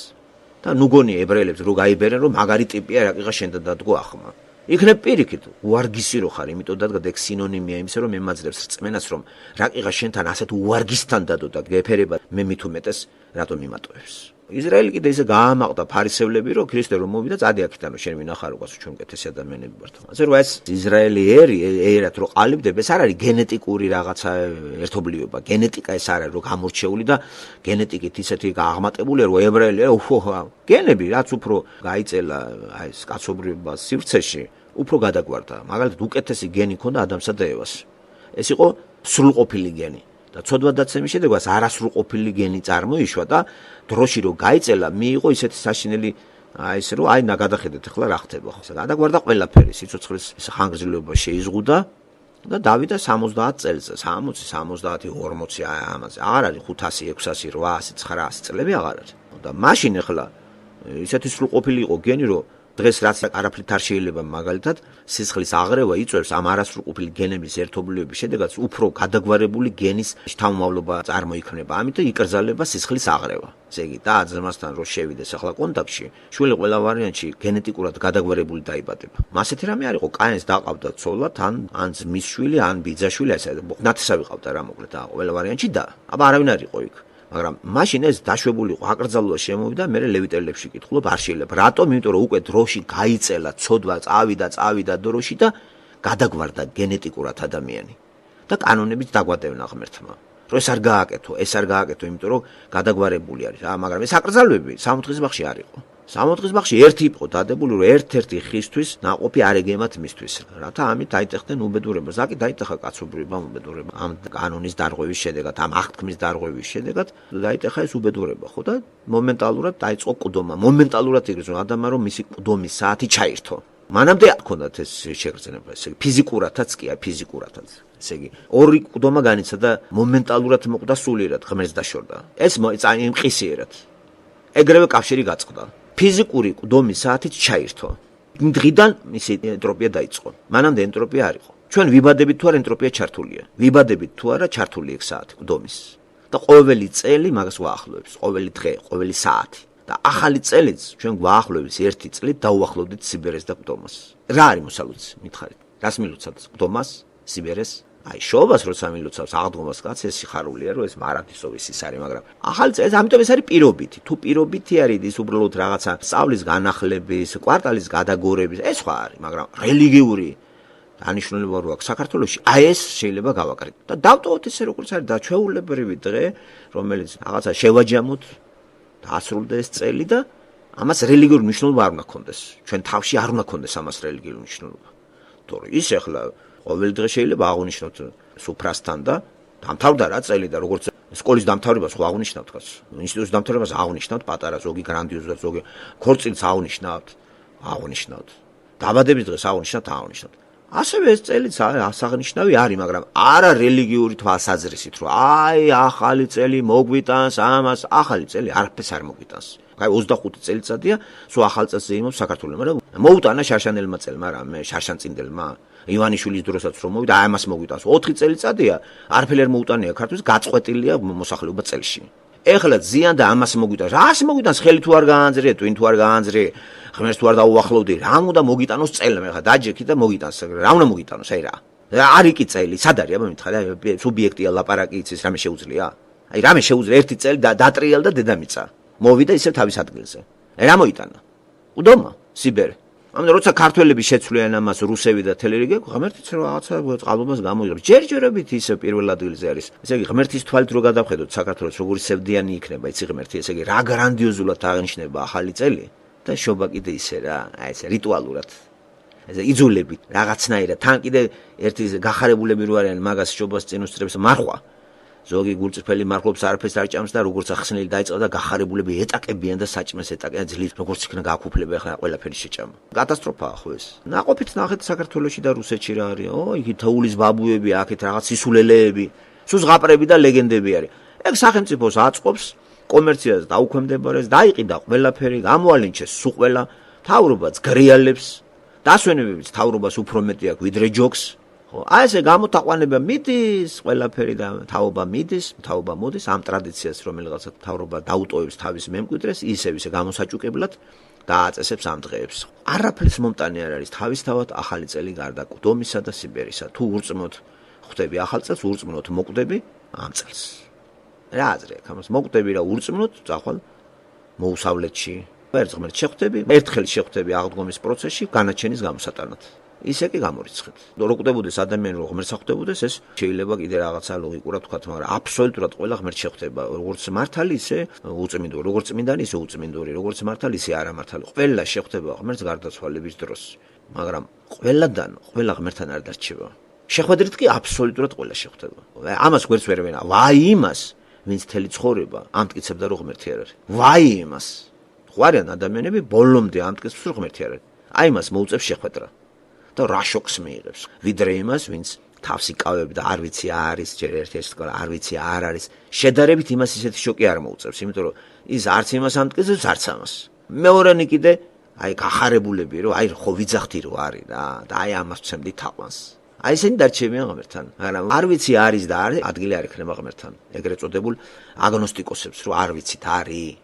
A: და ნუ გონი ებრაელებს რო გაიბერენ, რომ მაგარი ტიპია რაკიღა შენდა დადგო ახმა. იქნებ პირიქით, უარგისი რო ხარ, იმიტომ დადგა ეგ სინონიმია იმისა, რომ მემაძლევს რწმენას, რომ რაკიღა შენთან ასეთ უარგისთან დადო და გეფერება მე მით უმეტეს რატომ იმატოებს. ისრაელი კიდე ისე გაამაყდა ფარისევლები, რომ ქრისტე რომ მოვიდა, წადი აქედან რომ შენ ვინახარ უკაც ჩვენ კეთესი ადამიანები ვართ. ასე რომ ეს ისრაელი ერად რო ყალიბდება, ეს არ არის გენეტიკური რაღაცა ერთობლიობა. გენეტიკა ეს არ არის რომ გამორჩეული და გენეტიკით ისეთი გააღმატებული რომ ებრაელი გენები რაც უფრო გაიწელა აი ეს კაცობრიობას სივრცეში, უფრო გადაგვარდა. მაგალითად უკეთესი გენი ქონდა ადამიანსა და ევას. ეს იყო სრულყოფილი გენი. და ცოდვადაცემის შედეგად არასრულყოფილი გენი წარმოიშვა და დროში რო გაიწელა, მიიღო ისეთი საშინელი აი ეს რომ აი გადახედეთ ახლა რა ხდება ხო. გადაგვარდა ყველაფერი, სიცოცხლის ხანგრძლივობა შეიზღუდა და დავიდა 70 წელზე, 60, 70, 40 აი ამაზე. აღარ არის 500, 600, 800, 900 წლები აღარ არის. და მაშინ ახლა ისეთი სრულყოფილი იყო გენი, რომ დღეს რაც არაფრით არ შეიძლება მაგალითად სისხლის აღრევა იწვევს ამ არასრულყოფილი გენების ერთობლიობის შედეგად უფრო გადაგვარებული გენის შთამომავლობა წარმოიქმნება. ამიტომ იკრძალება სისხლის აღრევა. ესე იგი და ძმასთან რო შევიდეს ახლა კონტაქტში, შვილი ყველა ვარიანტში გენეტიკურად გადაგვარებული დაიბადება. მასეთი რამე არ იყო, კაინს დაყავდა ცოლად, ან ძმის შვილი, ან ბიძაშვილი, ასე ნათესავი ყავდა რა მოკლედ და ყველა ვარიანტში და აბა არავინ არ იყო იქ. მაგრამ მაშინ ეს დაშვებული იყო, აკრძალვა შემოვიდა, მე ლევიტელებში კითხულობ, არ შეიძლება. რატომ? იმიტომ რომ უკვე დროში გაიწელა, ცოდვა წავიდა დროში და გადაგვარდა გენეტიკურად ადამიანი. და კანონებით დაგვადევნა ღმერთმა. რომ ეს არ გააკეთო, იმიტომ რომ გადაგვარებული არის. მაგრამ ეს აკრძალვები 60-ის ბაღში არ იყო. 60-ის ბაღში ერთი იყო დადებული, რომ ერთ-ერთი ხისთვის ნაყოფი არ ეგემათ მისთვის. რათა ამით დაიტეხდნენ უბედურებას. აკი დაიტეხა კაცობრიობამ უბედურება. ამ კანონის დარღვევის შედეგად, ამ აღთქმის დარღვევის შედეგად დაიტეხა ეს უბედურება, ხო და მომენტალურად დაიწყო ყდომა. მომენტალურად იგრძნო ადამიანმა, რომ მისი ყდომის საათი ჩაირთო. მანამდე ჰქონდათ ეს შეგრძნება, ესე იგი ფიზიკურადაც კი, ფიზიკურადაც. ესე იგი ორი ყდომა განიცა და მომენტალურად მოკვდა სულიერად ღმერთს დაშორდა. ეს იმყისიერად. ეგრევე კავშირი გაწყდა. ფიზიკური ყდომის საათით ჩაირთო. დღიდან მისი ენტროპია დაიწყო. მანამდე ენტროპია არ იყო. ჩვენ ვიბადებით თუ არა ენტროპია ჩართულია. ვიბადებით თუ არა ჩართული ეგ საათი ყდომის. და ყოველი წელი მაგას გვაახლოებს, ყოველი დღე, ყოველი საათი. და ახალი წელიც ჩვენ გვაახლოებს ერთი წლით დაუახლოვდით სიბერეს და ყდომას. რა არის მოსალოცი? მითხარით. რას მილოცავთ? ყდომას, სიბერეს? აი შობას როცა მილოცავს აღდგომას კაც ეს სიხარულია რომ ეს მარადისოვის ის არის, მაგრამ ახალი წელი ამიტომ ეს არის პირობითი. თუ პირობითი არის ის უბრალოდ რაღაცა სწავლის განახლების, კვარტალის გადაგორების, ეს სხვა არის, მაგრამ რელიგიური დანიშნულება რო აქვს საქართველოში, აი ეს შეიძლება გავაკრიტოთ. და დავტოვოთ ესე როგორც არის დაჩვეულებრივი დღე, რომელიც რაღაცა შევაჯამოთ დაასრულდა ეს წელი და ამას რელიგიური მნიშვნელობა არ უნდა ქონდეს. ჩვენ თავში არ უნდა ქონდეს ამას რელიგიური მნიშვნელობა. თორე ის ახლა ყოველი დღე შეიძლება აღნიშნოთ სუფრასთან და დამთავრდა რა წელი და როგორც სკოლის დამთავრებას ხო აღნიშნავთ კაც. ინსტიტუტის დამთავრებას აღნიშნავთ პატარა, ზოგი გრანდიოზად, ზოგი ქორწილს აღნიშნავთ. დაბადების დღეს აღნიშნავთ. ასევე ეს წელიც ასაღნიშნავი არის, მაგრამ არა რელიგიური თვალსაზრისით, რომ აი ახალი წელი მოგვიტანს ამას, ახალი წელი არაფერს არ მოგვიტანს. აი 25 წელიწადია, სულ ახალ წელს ზეიმობს საქართველოს, მაგრამ მოუტანა შარშანელმა წელმა რამე, შარშანწინდელმა, ივანიშვილის დროსაც რომ მოვიდა, აი ამას მოგვიტანს. 4 წელიწადია, არაფერი არ მოუტანია ქართულს, გაწყვეტილია მოსახლეობა წელში. ეხლა ზიან და ამას მოგვიტანს. რას მოგვიტანს? ხელი თუ არ გაანძრე, ტვინ თუ არ გაანძრე, ღმერთს თუ არ დაუახლოვდი, რა უნდა მოგიტანოს წელმა? ეხლა დაჯექი და მოგიტანს. რა უნდა მოგიტანოს? აი რა. არის კი წელი, სად არის? აბა მითხარ, აი სუბიექტია ლაპარაკი იცის, რამე შეუძლია? აი რამე შეუძლია ერთი წელი დატრიალ და დედამიწა. მოვიდა ისევ თავის ადგილზე. რა მოიტანა? ყდომა, სიბერე. ამიტომ როცა ქართველები შეცვლიან ამას რუსები და თელერიგე, ღმერთიც რაღაცა წყალობას გამოიღებს. ჯერჯერობით ისე პირველ ადგილზე არის. ესე იგი ღმერთის თვალით რო გადავხედოთ საქართველოს როგორი სევდიანი იქნება, იცი ღმერთი, ესე იგი რა გრანდიოზულად აღნიშნება ახალი წელი და შობა კიდე ისე რა, აი ესე რიტუალურად. ესე იძულებით რაღაცნაირად თან კიდე ერთი გახარებულები რო არიან მაგას შობას წინ უსწრებს მარხვა. ზოგი გულწრფელი მარხობს არაფერს არ ჭამს და როგორც ახსნელი დაიწყო და გახარებულები ეტაკებიან და საჭმეს ეტაკებიან ძლივ როგორც იქნა გააკუფლება ახლა ყველაფერი შეჭამა. კატასტროფაა ხო ეს. ნაყოფით ნახეთ საქართველოში და რუსეთში რა არის. იქ თაულის ბაბუები, აქეთ რაღაც სისულელეები, სულ ზღაპრები და ლეგენდები არის. ეგ სახელმწიფოს აწყობს კომერციას დაუქვემდებარეს, დაიყიდა ყველაფერი, გამოალინჩეს სულ ყველა, თავრობაც გრიალებს, დასვენებებიც თავრობას უფრო მეტი აქვს ვიდრე ჯოქს. ხო, აი ესე გამოთაყვანება მიდის, ყველაფერი და თაობა მიდის, თაობა მოდის ამ ტრადიციას, რომელიღაცა თავრობა დაუტოვებს თავის მემკვიდრეს, ისევ გამოსაჭუკებლად დააწესებს ამ დღეებს. არაფერს მომტანი არ არის თავისთავად ახალი წელი გარდა ყდომისა და სიბერისა. თუ ურწმუნოთ ხვდები ახალ წელს, ურწმუნოთ მოკვდები ამ წელს. რა აზრი აქვს ამას? მოკვდები რა ურწმუნოთ, წახვალ მოუსავლეთში. ერთ ღმერთს შეხვდები, ერთხელ შეხვდები აღდგომის პროცესში განაჩენის გამოსატანად. ისე კი გამორიცხეთ. რო კვდებოდეს ადამიანი რო ღმერთს ხვდებოდეს, ეს შეიძლება კიდე რაღაცა ლოგიკურად თქვა, მაგრამ აბსოლუტურად ყველა ღმერთს შეხვდება, როგორც მართალი, ისე უწმინდო, როგორც წმინდანი, ისე უწმინდური, როგორც მართალი, ისე არამართალი. ყველა შეხვდება ღმერთს გარდაცვალების დროს, მაგრამ ყველა ღმერთთან არ დარჩება. შეხვედრით კი აბსოლუტურად ყველა შეხვდება. ამას გვერდს ვერ ვენა. ვაი იმას, ვინც თელი ცხოვრება ამტკიცებდა რომ ღმერთი არ არის. ვაი იმას. ხო არიან ადამიანები ბოლომდე ამტკიცებს რომ ღმერთი არ არის. აი იმას მოუწევს შეხვედრა. და რა შოკს მიიღებს. ვიდრე იმას, ვინც თავს იკავებ და არ ვიცი არის, ჯერ ერთ-ერთი თქვა, არ ვიცი არ არის. შედარებით იმას ისეთი შოკი არ მოუწევს, იმიტომ რომ ის არც იმას ამტკიცებს, არც ამას. მეორანი კიდე აი გახარებულები, რომ აი ხო ვიძახდი რომ არის რა, და აი ამას ვცემდი თაყვანს. აი ესენი დარჩებიან ღმერთთან, მაგრამ არ ვიცი არის და არის, ადგილი არ ექნება ღმერთთან. ეგრეთ წოდებულ აგნოსტიკოსებს, რომ არ ვიცით არის,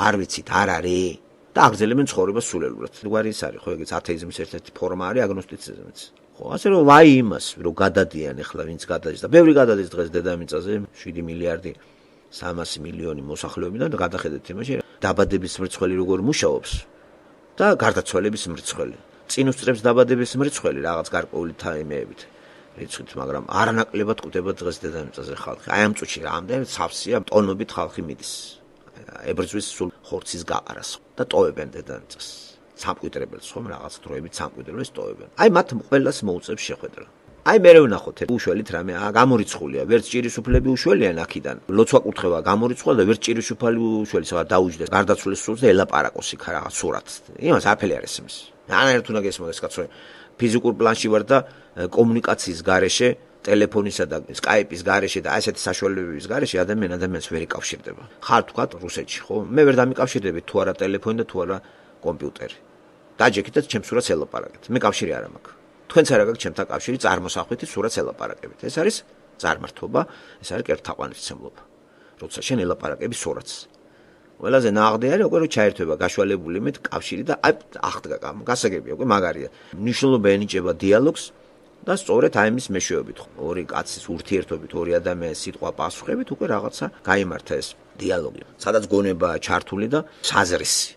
A: არ ვიცით არ არის. და აგრძელებენ ცხოვრებას სულელურად. გვარი ის არის, ხო ეგეც ათეიზმის ერთ-ერთი ფორმა არის აგნოსტიციზმიც. ხო, ასე რომ ვაი იმას, რომ გადადიან ახლა ვინც გადადის და ბევრი გადადის დღეს დედამიწაზე 7 მილიარდი 300 მილიონი მოსახლეობიდან და გადახედეთ იმაში, დაბადების მრიცხველი როგორ მუშაობს და გარდაცვალების მრიცხველი. წინ უსწრებს დაბადების მრიცხველი რაღაც გარკვეული თაიმეებით. რიცხვით, მაგრამ არანაკლებად კვდება დღეს დედამიწაზე ხალხი. აი ამ წუთში რამდენი სავსეა ტონობით ხალხი მიდის. ებრძვის სულ ხორცის გაყარას და ტოვებენ დედამიწას. სამკვიდრებელს ხომ რაღაც დროებით სამკვიდრებელს ტოვებენ. აი მათ ყველას მოუწევს შეხვედრა. აი მე ვნახოთ უშველით რამე გამორიცხულია, ვერც ჭირისუფლები უშველიან აქიდან. ლოცვა-კურთხევა გამორიცხვა და ვერც ჭირისუფალი უშველი საღა დაუჯდეს. გარდაცვლის სულს და ელაპარაკოს იქ რაღაც სურათს. იმას აფელი არ ესმის. ანაერთ უნდა გესმოდეს კაცო. ფიზიკურ პლანში ვარ და კომუნიკაციის გარეშე ტელეფონისა და სკაიპის გარეშე და ასეთი საშუალებების გარეშე ადამიანს ვერ იკავშირდება. ხარ თქვა რუსეთში, ხო? მე ვერ დამიკავშირდები თუ არა ტელეფონი და თუ არა კომპიუტერი. დაჯექით და ჩემს სურათს ელაპარაკეთ. მე კავშირი არ მაქვს. თქვენც არ აქვს ჩემთან კავშირი წარმოსახვითი სურათს ელაპარაკებით. ეს არის წარმართობა, ეს არის კერთაყვანისმცემლობა. როცა შენ ელაპარაკები სურათს. ყველაზე ნაღდი არის უკვე რომ ჩაერთვება გაშვალებული იმით კავშირი და აი აღდგა გასაგებია უკვე მაგარია. მნიშვნელობა ენიჭება დიალოგს და სწორედ აი ამის მეშვეობით ორი კაცის ურთიერთობით, ორი ადამიანის სიტყვა-პასუხებით უკვე რაღაცა გაიმართა ეს დიალოგი. სადაც გონებაა ჩართული და საზრისი.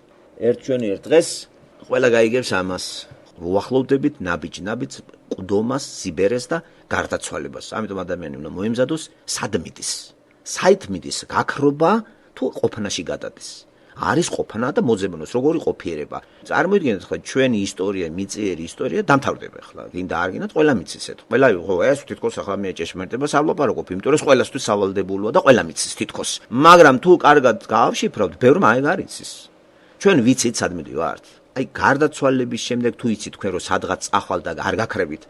A: ერთ დღეს ყველა გაიგებს ამას. უახლოვდებით ნაბიჯ-ნაბიჯ ყდომას, სიბერეს და გარდაცვალებას. ამიტომ ადამიანი უნდა მოემზადოს სად მიდის. საით მიდის გაქრობა თუ ყოფნაში გადადის. არის ყოფნა და მოძებნოს როგორი ყოფიერება. წარმოიდგინეთ ხა ჩვენი ისტორია, მიწიერი ისტორია დამთავრდება ხლა. გინდა არ გინდათ ყველა მიცისეთ. ყველა ხო ეს თითქოს ახლა მე ჭეშმარიტებას ალაპარაკობ, იმიტომ რომ ყველასთვის სავალდებულოა და ყველა მიცის თითქოს. მაგრამ თუ კარგად გავშიფრავთ, ბევრმა აი არ იცის. ჩვენ ვიცით სად მიდივართ. აი გარდაცვალების შემდეგ თუ იცით თქვენ რომ სადღაც წახვალ და არ გაქრებით,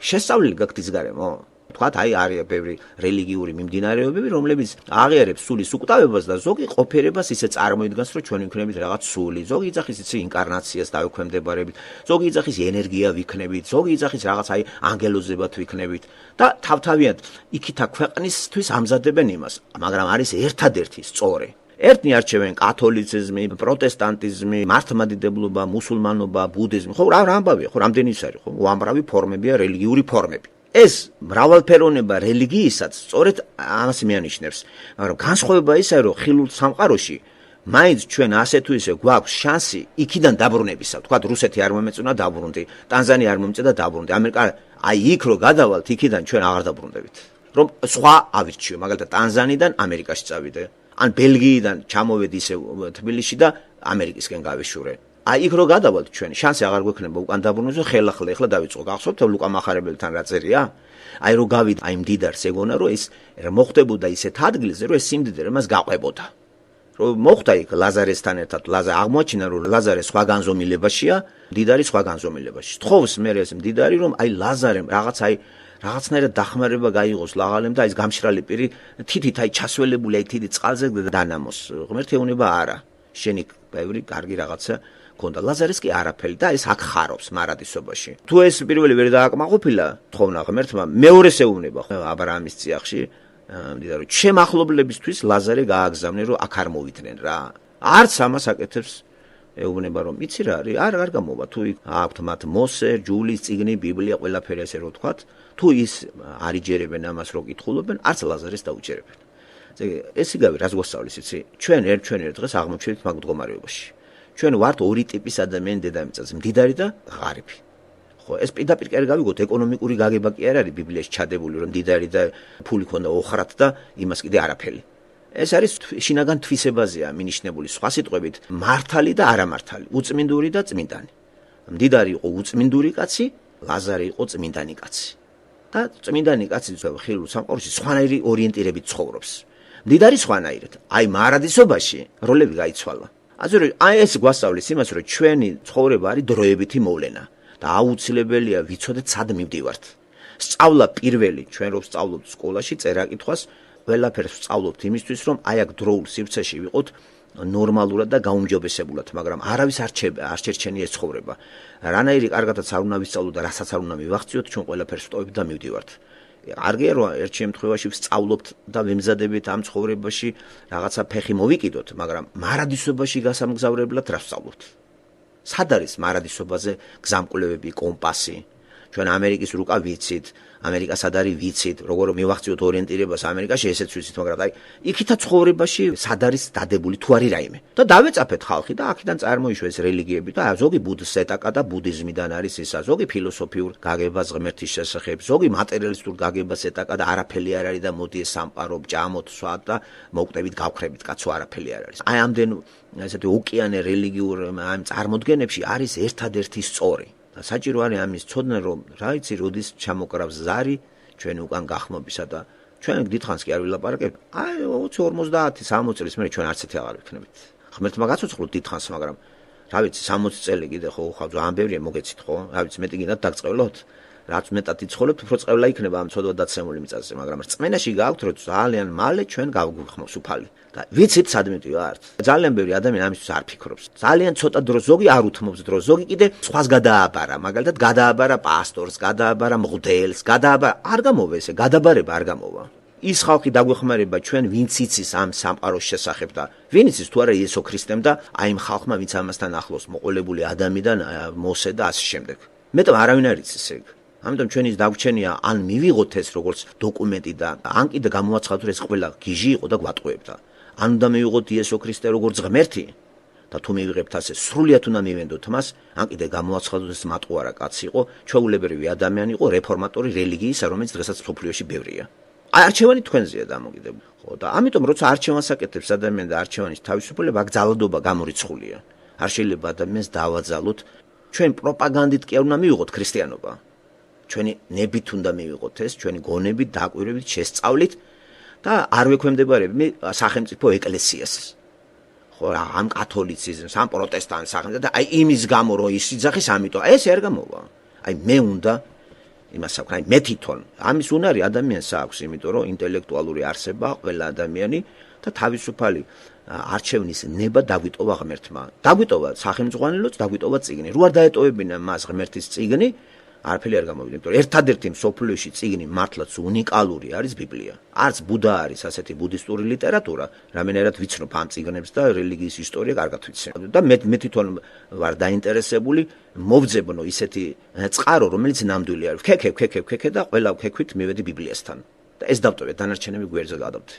A: შესწავლილი გაქვთ ის გარემო. თქვათ აი არის ბევრი რელიგიური მიმდინარეობები, რომლებიც აღიარებს სულის უკტავებას და ზოგი ყოფიერებას ისე წარმოიდგანს, რომ ჩვენ ვიქნებით რაღაც სული, ზოგი იძახის ისე ინკარნაციას დავექვემდებარებით, ზოგი იძახის ენერგია ვიქნებით, ზოგი იძახის რაღაც აი ანგელოზებად ვიქნებით და თავთავიანად იქითა ქვეყნისთვის ამზადებენ იმას, მაგრამ არის ერთადერთი სწორი. ერთნი არჩევენ კათოლიციზმი, პროტესტანტიზმი, მართლმადიდებლობა, მუსულმანობა, ბუდიზმი. ხო რა ამბავია, ხო რამდენი ის არის, ხო უამრავი ფორმებია რელიგიური ფორმები. ეს მრავალფეროვნება რელიგიისაც სწორედ ამას მიანიშნებს, მაგრამ განსხვავება ისაა, რომ ხილულ სამყაროში მაინც ჩვენ ასე თუ ისე გვაქვს შანსი იქიდან დაბრუნებისა. თქვათ რუსეთი არ მომეწონა დაბრუნდი, ტანზანია არ მომწედა დაბრუნდი, ამერიკა აი იქ რო გადავალთ, იქიდან ჩვენ აღარ დაბრუნდებით. რომ სხვა ავირჩიო, მაგალითად ტანზანიდან ამერიკაში წავიდე, ან ბელგიიდან ჩამოვედი ისე თბილისში და ამერიკისკენ გავიშურე. აი იქ რო გადავალთ ჩვენ შანსი აღარ გვექნება უკან დაბრუნდეს და ხელახლა დავიწყო. გახსოვთ ლუკა მახარებელთან რა წერია? აი რო გავიდ აი მდიდარს ეგონა რომ ის მოხდებოდა ისეთ ადგილზე რომ ეს სიმდიდრე მას გაყვებოდა. რომ მოხდა იქ ლაზარესთან ერთად აღმოაჩინა რომ ლაზარე სხვა განზომილებაშია, მდიდარი სხვა განზომილებაში. თხოვს მე ეს მდიდარი რომ აი ლაზარემ რაღაცნაირად დახმარება გაიღოს ლაღალემ და ის გამშრალი პირი თითით აი ჩასველებული აი თითით წყალზე დანამოს. ღმერთი ეუბნება არა. შენი ბევრი კარგი რაღაცა ქონდა. ლაზარეს კი არაფერი და ეს აქ ხარობს მარადისობაში. თუ ეს პირველი ვერ დააკმაყოფილა, თხოვნა ღმერთმა, მეორეს ეუბნება აბრაამის წიაღში, მდიდარო, ჩემ ახლობლებისთვის ლაზარე გააგზავნე, რომ აქ არ მოვიდნენ რა. არც ამას აკეთებს ეუბნება რომ იცი რა არის, არ გამოვა. თუ აქვთ მათ მოსე, ჯულის წიგნი, ბიბლია, ყველაფერი ასე რო თქვათ, თუ ის არ იჯერებენ ამას რო კითხულობენ, არც ლაზარეს დაუჯერებენ. ეს იგავი რას გვასწავლის იცი? ჩვენ ერთ დღეს აღმოჩნდით მაგ მდგომარეობაში. ჩვენ ვართ ორი ტიპის ადამიანი დედამიწაზე, მდიდარი და ღარიბი. ხო, ეს პირდაპირ კი არ გავიგოთ, ეკონომიკური გაგება კი არ არის ბიბლიაში ჩადებული, რომ მდიდარი და ფული ქონდა ოხრად და იმას კიდე არაფერი. ეს არის შინაგან თვისებაზეა მინიშნებული, სხვა სიტყვებით, მართალი და არამართალი, უწმინდური და წმინდანი. მდიდარი იყო უწმინდური კაცი, ლაზარე იყო წმინდანი კაცი. და წმინდანი კაცი ხილულ სამყაროში სხვანაირი ორიენტირებით ცხოვრობს. მდიდარი სხვანაირად. აი მარადისობაში როლები გაიცვალა. ასე რომ აი ეს გვასწავლის იმას, რომ ჩვენი ცხოვრება არის დროებითი მოვლენა და აუცილებელია ვიცოდეთ სად მივდივართ. სწავლა პირველი, ჩვენ რო ვსწავლობთ სკოლაში წერა-კითხვას, ყველაფერს ვსწავლობთ იმისთვის, რომ აი აქ დროულ სივრცეში ვიყოთ ნორმალურად და გაუმჯობესებულად, მაგრამ არავის არ შერჩენი ეს ცხოვრება. რანაირი კარგადაც არ უნდა ვისწავლოთ და რასაც არ უნდა მივახციოთ, ჩვენ ყველაფერს ვტოვებთ და მივდივართ. არგია რომ ერთ შემთხვევაში ვსწავლობთ და ვემზადებით ამ ცხოვრებაში რაღაცა ფეხი მოვიკიდოთ, მაგრამ მარადისობაში გასამგზავრებლად რა ვსწავლობთ? სად არის მარადისობაზე გზამკვლევები, კომპასი? ჩვენ ამერიკის რუკა ვიცით, ამერიკა სად არის ვიცით, როგორ მივახციოთ ორიენტირებას ამერიკაში, ესეც ვიცით, მაგრამ აი იქითა ცხოვრებაში სად არის დადებული თუ არის რაიმე. და დავეწაფეთ ხალხი და აქედან წარმოიშვა ეს რელიგიები და ზოგი ბუდს ეტაკა და ბუდიზმიდან არის ისა, ზოგი ფილოსოფიურ გაგებას ღმერთის შესახებ, ზოგი მატერიალისტურ გაგებას ეტაკა და არაფერი არ არის და მოდი ეს სამყარო ჭამოთ, სვათ და მოვკვდებით, გავხრებით, კაცო არაფერი არ არის. აი ამდენ ესეთი ოკეანე რელიგიურ ამ წარმოდგენებში არის ერთადერთი სწორი. საჭირო არის ამის ცოდნა, რომ რა იცი, როდის ჩამოკრავს ზარი ჩვენ უკან გახმობისა და ჩვენ დიდხანს კი არ ვილაპარაკებთ. აი 20, 50, 60 წლის მერე ჩვენ არც ერთი აღარ ვიქნებით. ღმერთმა გაცოცხლოთ დიდხანს, მაგრამ რა ვიცი, 60 წელი კიდე ხო ხავ ძალიან ბევრია მოგეცით ხო? რა ვიცი, მეტი გინდათ დაგწყევლოთ. რაც მეტად იცხოვებთ, უფრო წყევლა იქნება ამ ცოდვა დაცემული მიწაზე, მაგრამ რწმენაში გააქვთ, რომ ძალიან მალე ჩვენ გავგვიხმობს უფალი. და ვიცით სად მივდივართ. ძალიან ბევრი ადამიანი ამისთვის არ ფიქრობს. ძალიან ცოტა დრო ზოგი არ უთმობს დრო, ზოგი კიდე სხვას გადააბარა, მაგალითად გადააბარა პასტორს, გადააბარა მღვდელს, არ გამოვა ესე, გადაბარება არ გამოვა. ის ხალხი დაგვეხმარება ჩვენ ვინც იცის ამ სამყაროს შესახებ და ვინ იცის თუ არა იესო ქრისტემ და აი იმ ხალხმა ვინც ამასთან ახლოს მოყოლებული ადამიანიდან მოსე და ასე შემდეგ. მეტად არავინ არ იცის ეგ. ამიტომ ჩვენი დაგვრჩენია ან მივიღოთ ეს როგორც დოკუმენტი და ან კიდე გამოაცხადოთ ეს ყველა გიჟი იყო და გვატყუებდა. ან უნდა მივიღოთ იესო ქრისტე როგორც ღმერთი და თუ მივიღებთ ასე სრულიად უნდა მივენდოთ მას, ან კიდე გამოაცხადოთ ეს მატყუარა კაცი იყო, ჩვეულებრივი ადამიანი იყო, რეფორმატორი რელიგიისა, რომელიც დღესაც მსოფლიოში ბევრია. არჩევანი თქვენზეა დამოკიდებული. ხო და ამიტომ როცა არჩევანს აკეთებს ადამიანი და არჩევანის თავისუფლება, აქ ძალადობა გამორიცხულია. არ შეიძლება ადამიანს დავაძალოთ, ჩვენ პროპაგანდით კი არ უნდა მივიღოთ ქრისტიანობა. ჩვენი ნებით უნდა მივიღოთ ეს, ჩვენი გონებით, დაკვირვებით, შესწავლით და არ ვექვემდებარებინე სახელმწიფო ეკლესიას. ხო რა, ამ კათოლიციზმს, ამ პროტესტანტ სახელმწიფოს და აი იმის გამო რომ ის იძახის, ამიტომ ეს არ გამოვა. აი მე უნდა იმას აქვს, აი მე თვითონ ამის უნარი ადამიანს აქვს, იმიტომ რომ ინტელექტუალური არსება ყველა ადამიანი და თავისუფალი არჩევნის ნება დაგვიტოვა ღმერთმა. დაგვიტოვა სახელმწიფოს, დაგვიტოვა წიგნი. რო არ დაეტოვებინა მას ღმერთის წიგნი, არაფერი არ გამოვიდა, იმიტომ რომ ერთადერთი მსოფლიოში წიგნი მართლაც უნიკალური არის ბიბლია. არც ბუდა არის ასეთი ბუდისტური ლიტერატურა, რამენერად ვიცნობ ამ წიგნებს და რელიგიის ისტორია კარგად ვიცი. და მე თვითონ ვარ დაინტერესებული მოვძებნო ისეთი წყარო, რომელიც ნამდვილი არის. ვქექე და ყველა ვქექვით მივედი ბიბლიასთან. და ეს დავტოვე, დანარჩენები გვერდზე გადავდე.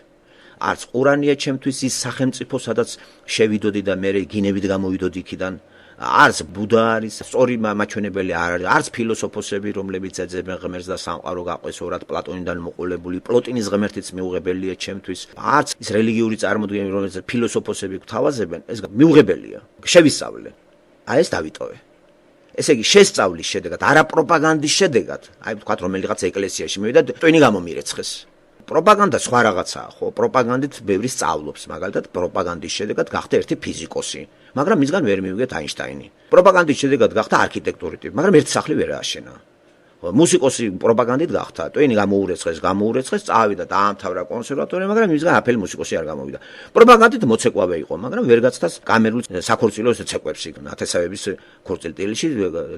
A: არც ყურანია ჩემთვის ის სახელმწიფო, სადაც შევიდოდი და მე გინებით გამოვიდოდი იქიდან. არც ბუდა არის, სწორი მაჩვენებელი არ არის, არც ფილოსოფოსები, რომლებიც ეძებენ ღმერთს და სამყარო გაყვესორად პლატონიდან მოყოლებული, პლოტინის ღმერთიც მიუღებელია ჩემთვის. არც ის რელიგიური წარმოდგენები, რომელსაც ფილოსოფოსები გვთავაზებენ, ეს მიუღებელია. შევისწავლე. აი ეს დავიტოვე. ესე იგი, შესწავლის შედეგად, არა პროპაგანდის შედეგად. აი ვთქვათ, რომელიღაც ეკლესიაში მივიდა და ტვინი გამომირეცხეს. პროპაგანდა სხვა რაღაცაა, ხო? პროპაგანდით ბევრი სწავლობს, მაგალითად, პროპაგანდის შედეგად გახდა ერთი ფიზიკოსი, მაგრამ მისგან ვერ მივიგეთ აინშტაინი. პროპაგანდის შედეგად გახდა არქიტექტორი ტიპი, მაგრამ ერთი სახლი ვერ ააშენა. მუსიკოსი პროპაგანდით გახდა, ტვინი გამოურეცხეს, წავიდა და დაამთავრა კონსერვატორია, მაგრამ მისგან აფელი მუსიკოსი არ გამოვიდა. პროპაგანდით მოცეკვავე იყო, მაგრამ ვერ გაცდა კამერულ საქორწილოს ცეკვებში, ნათესავების ქორწილტილში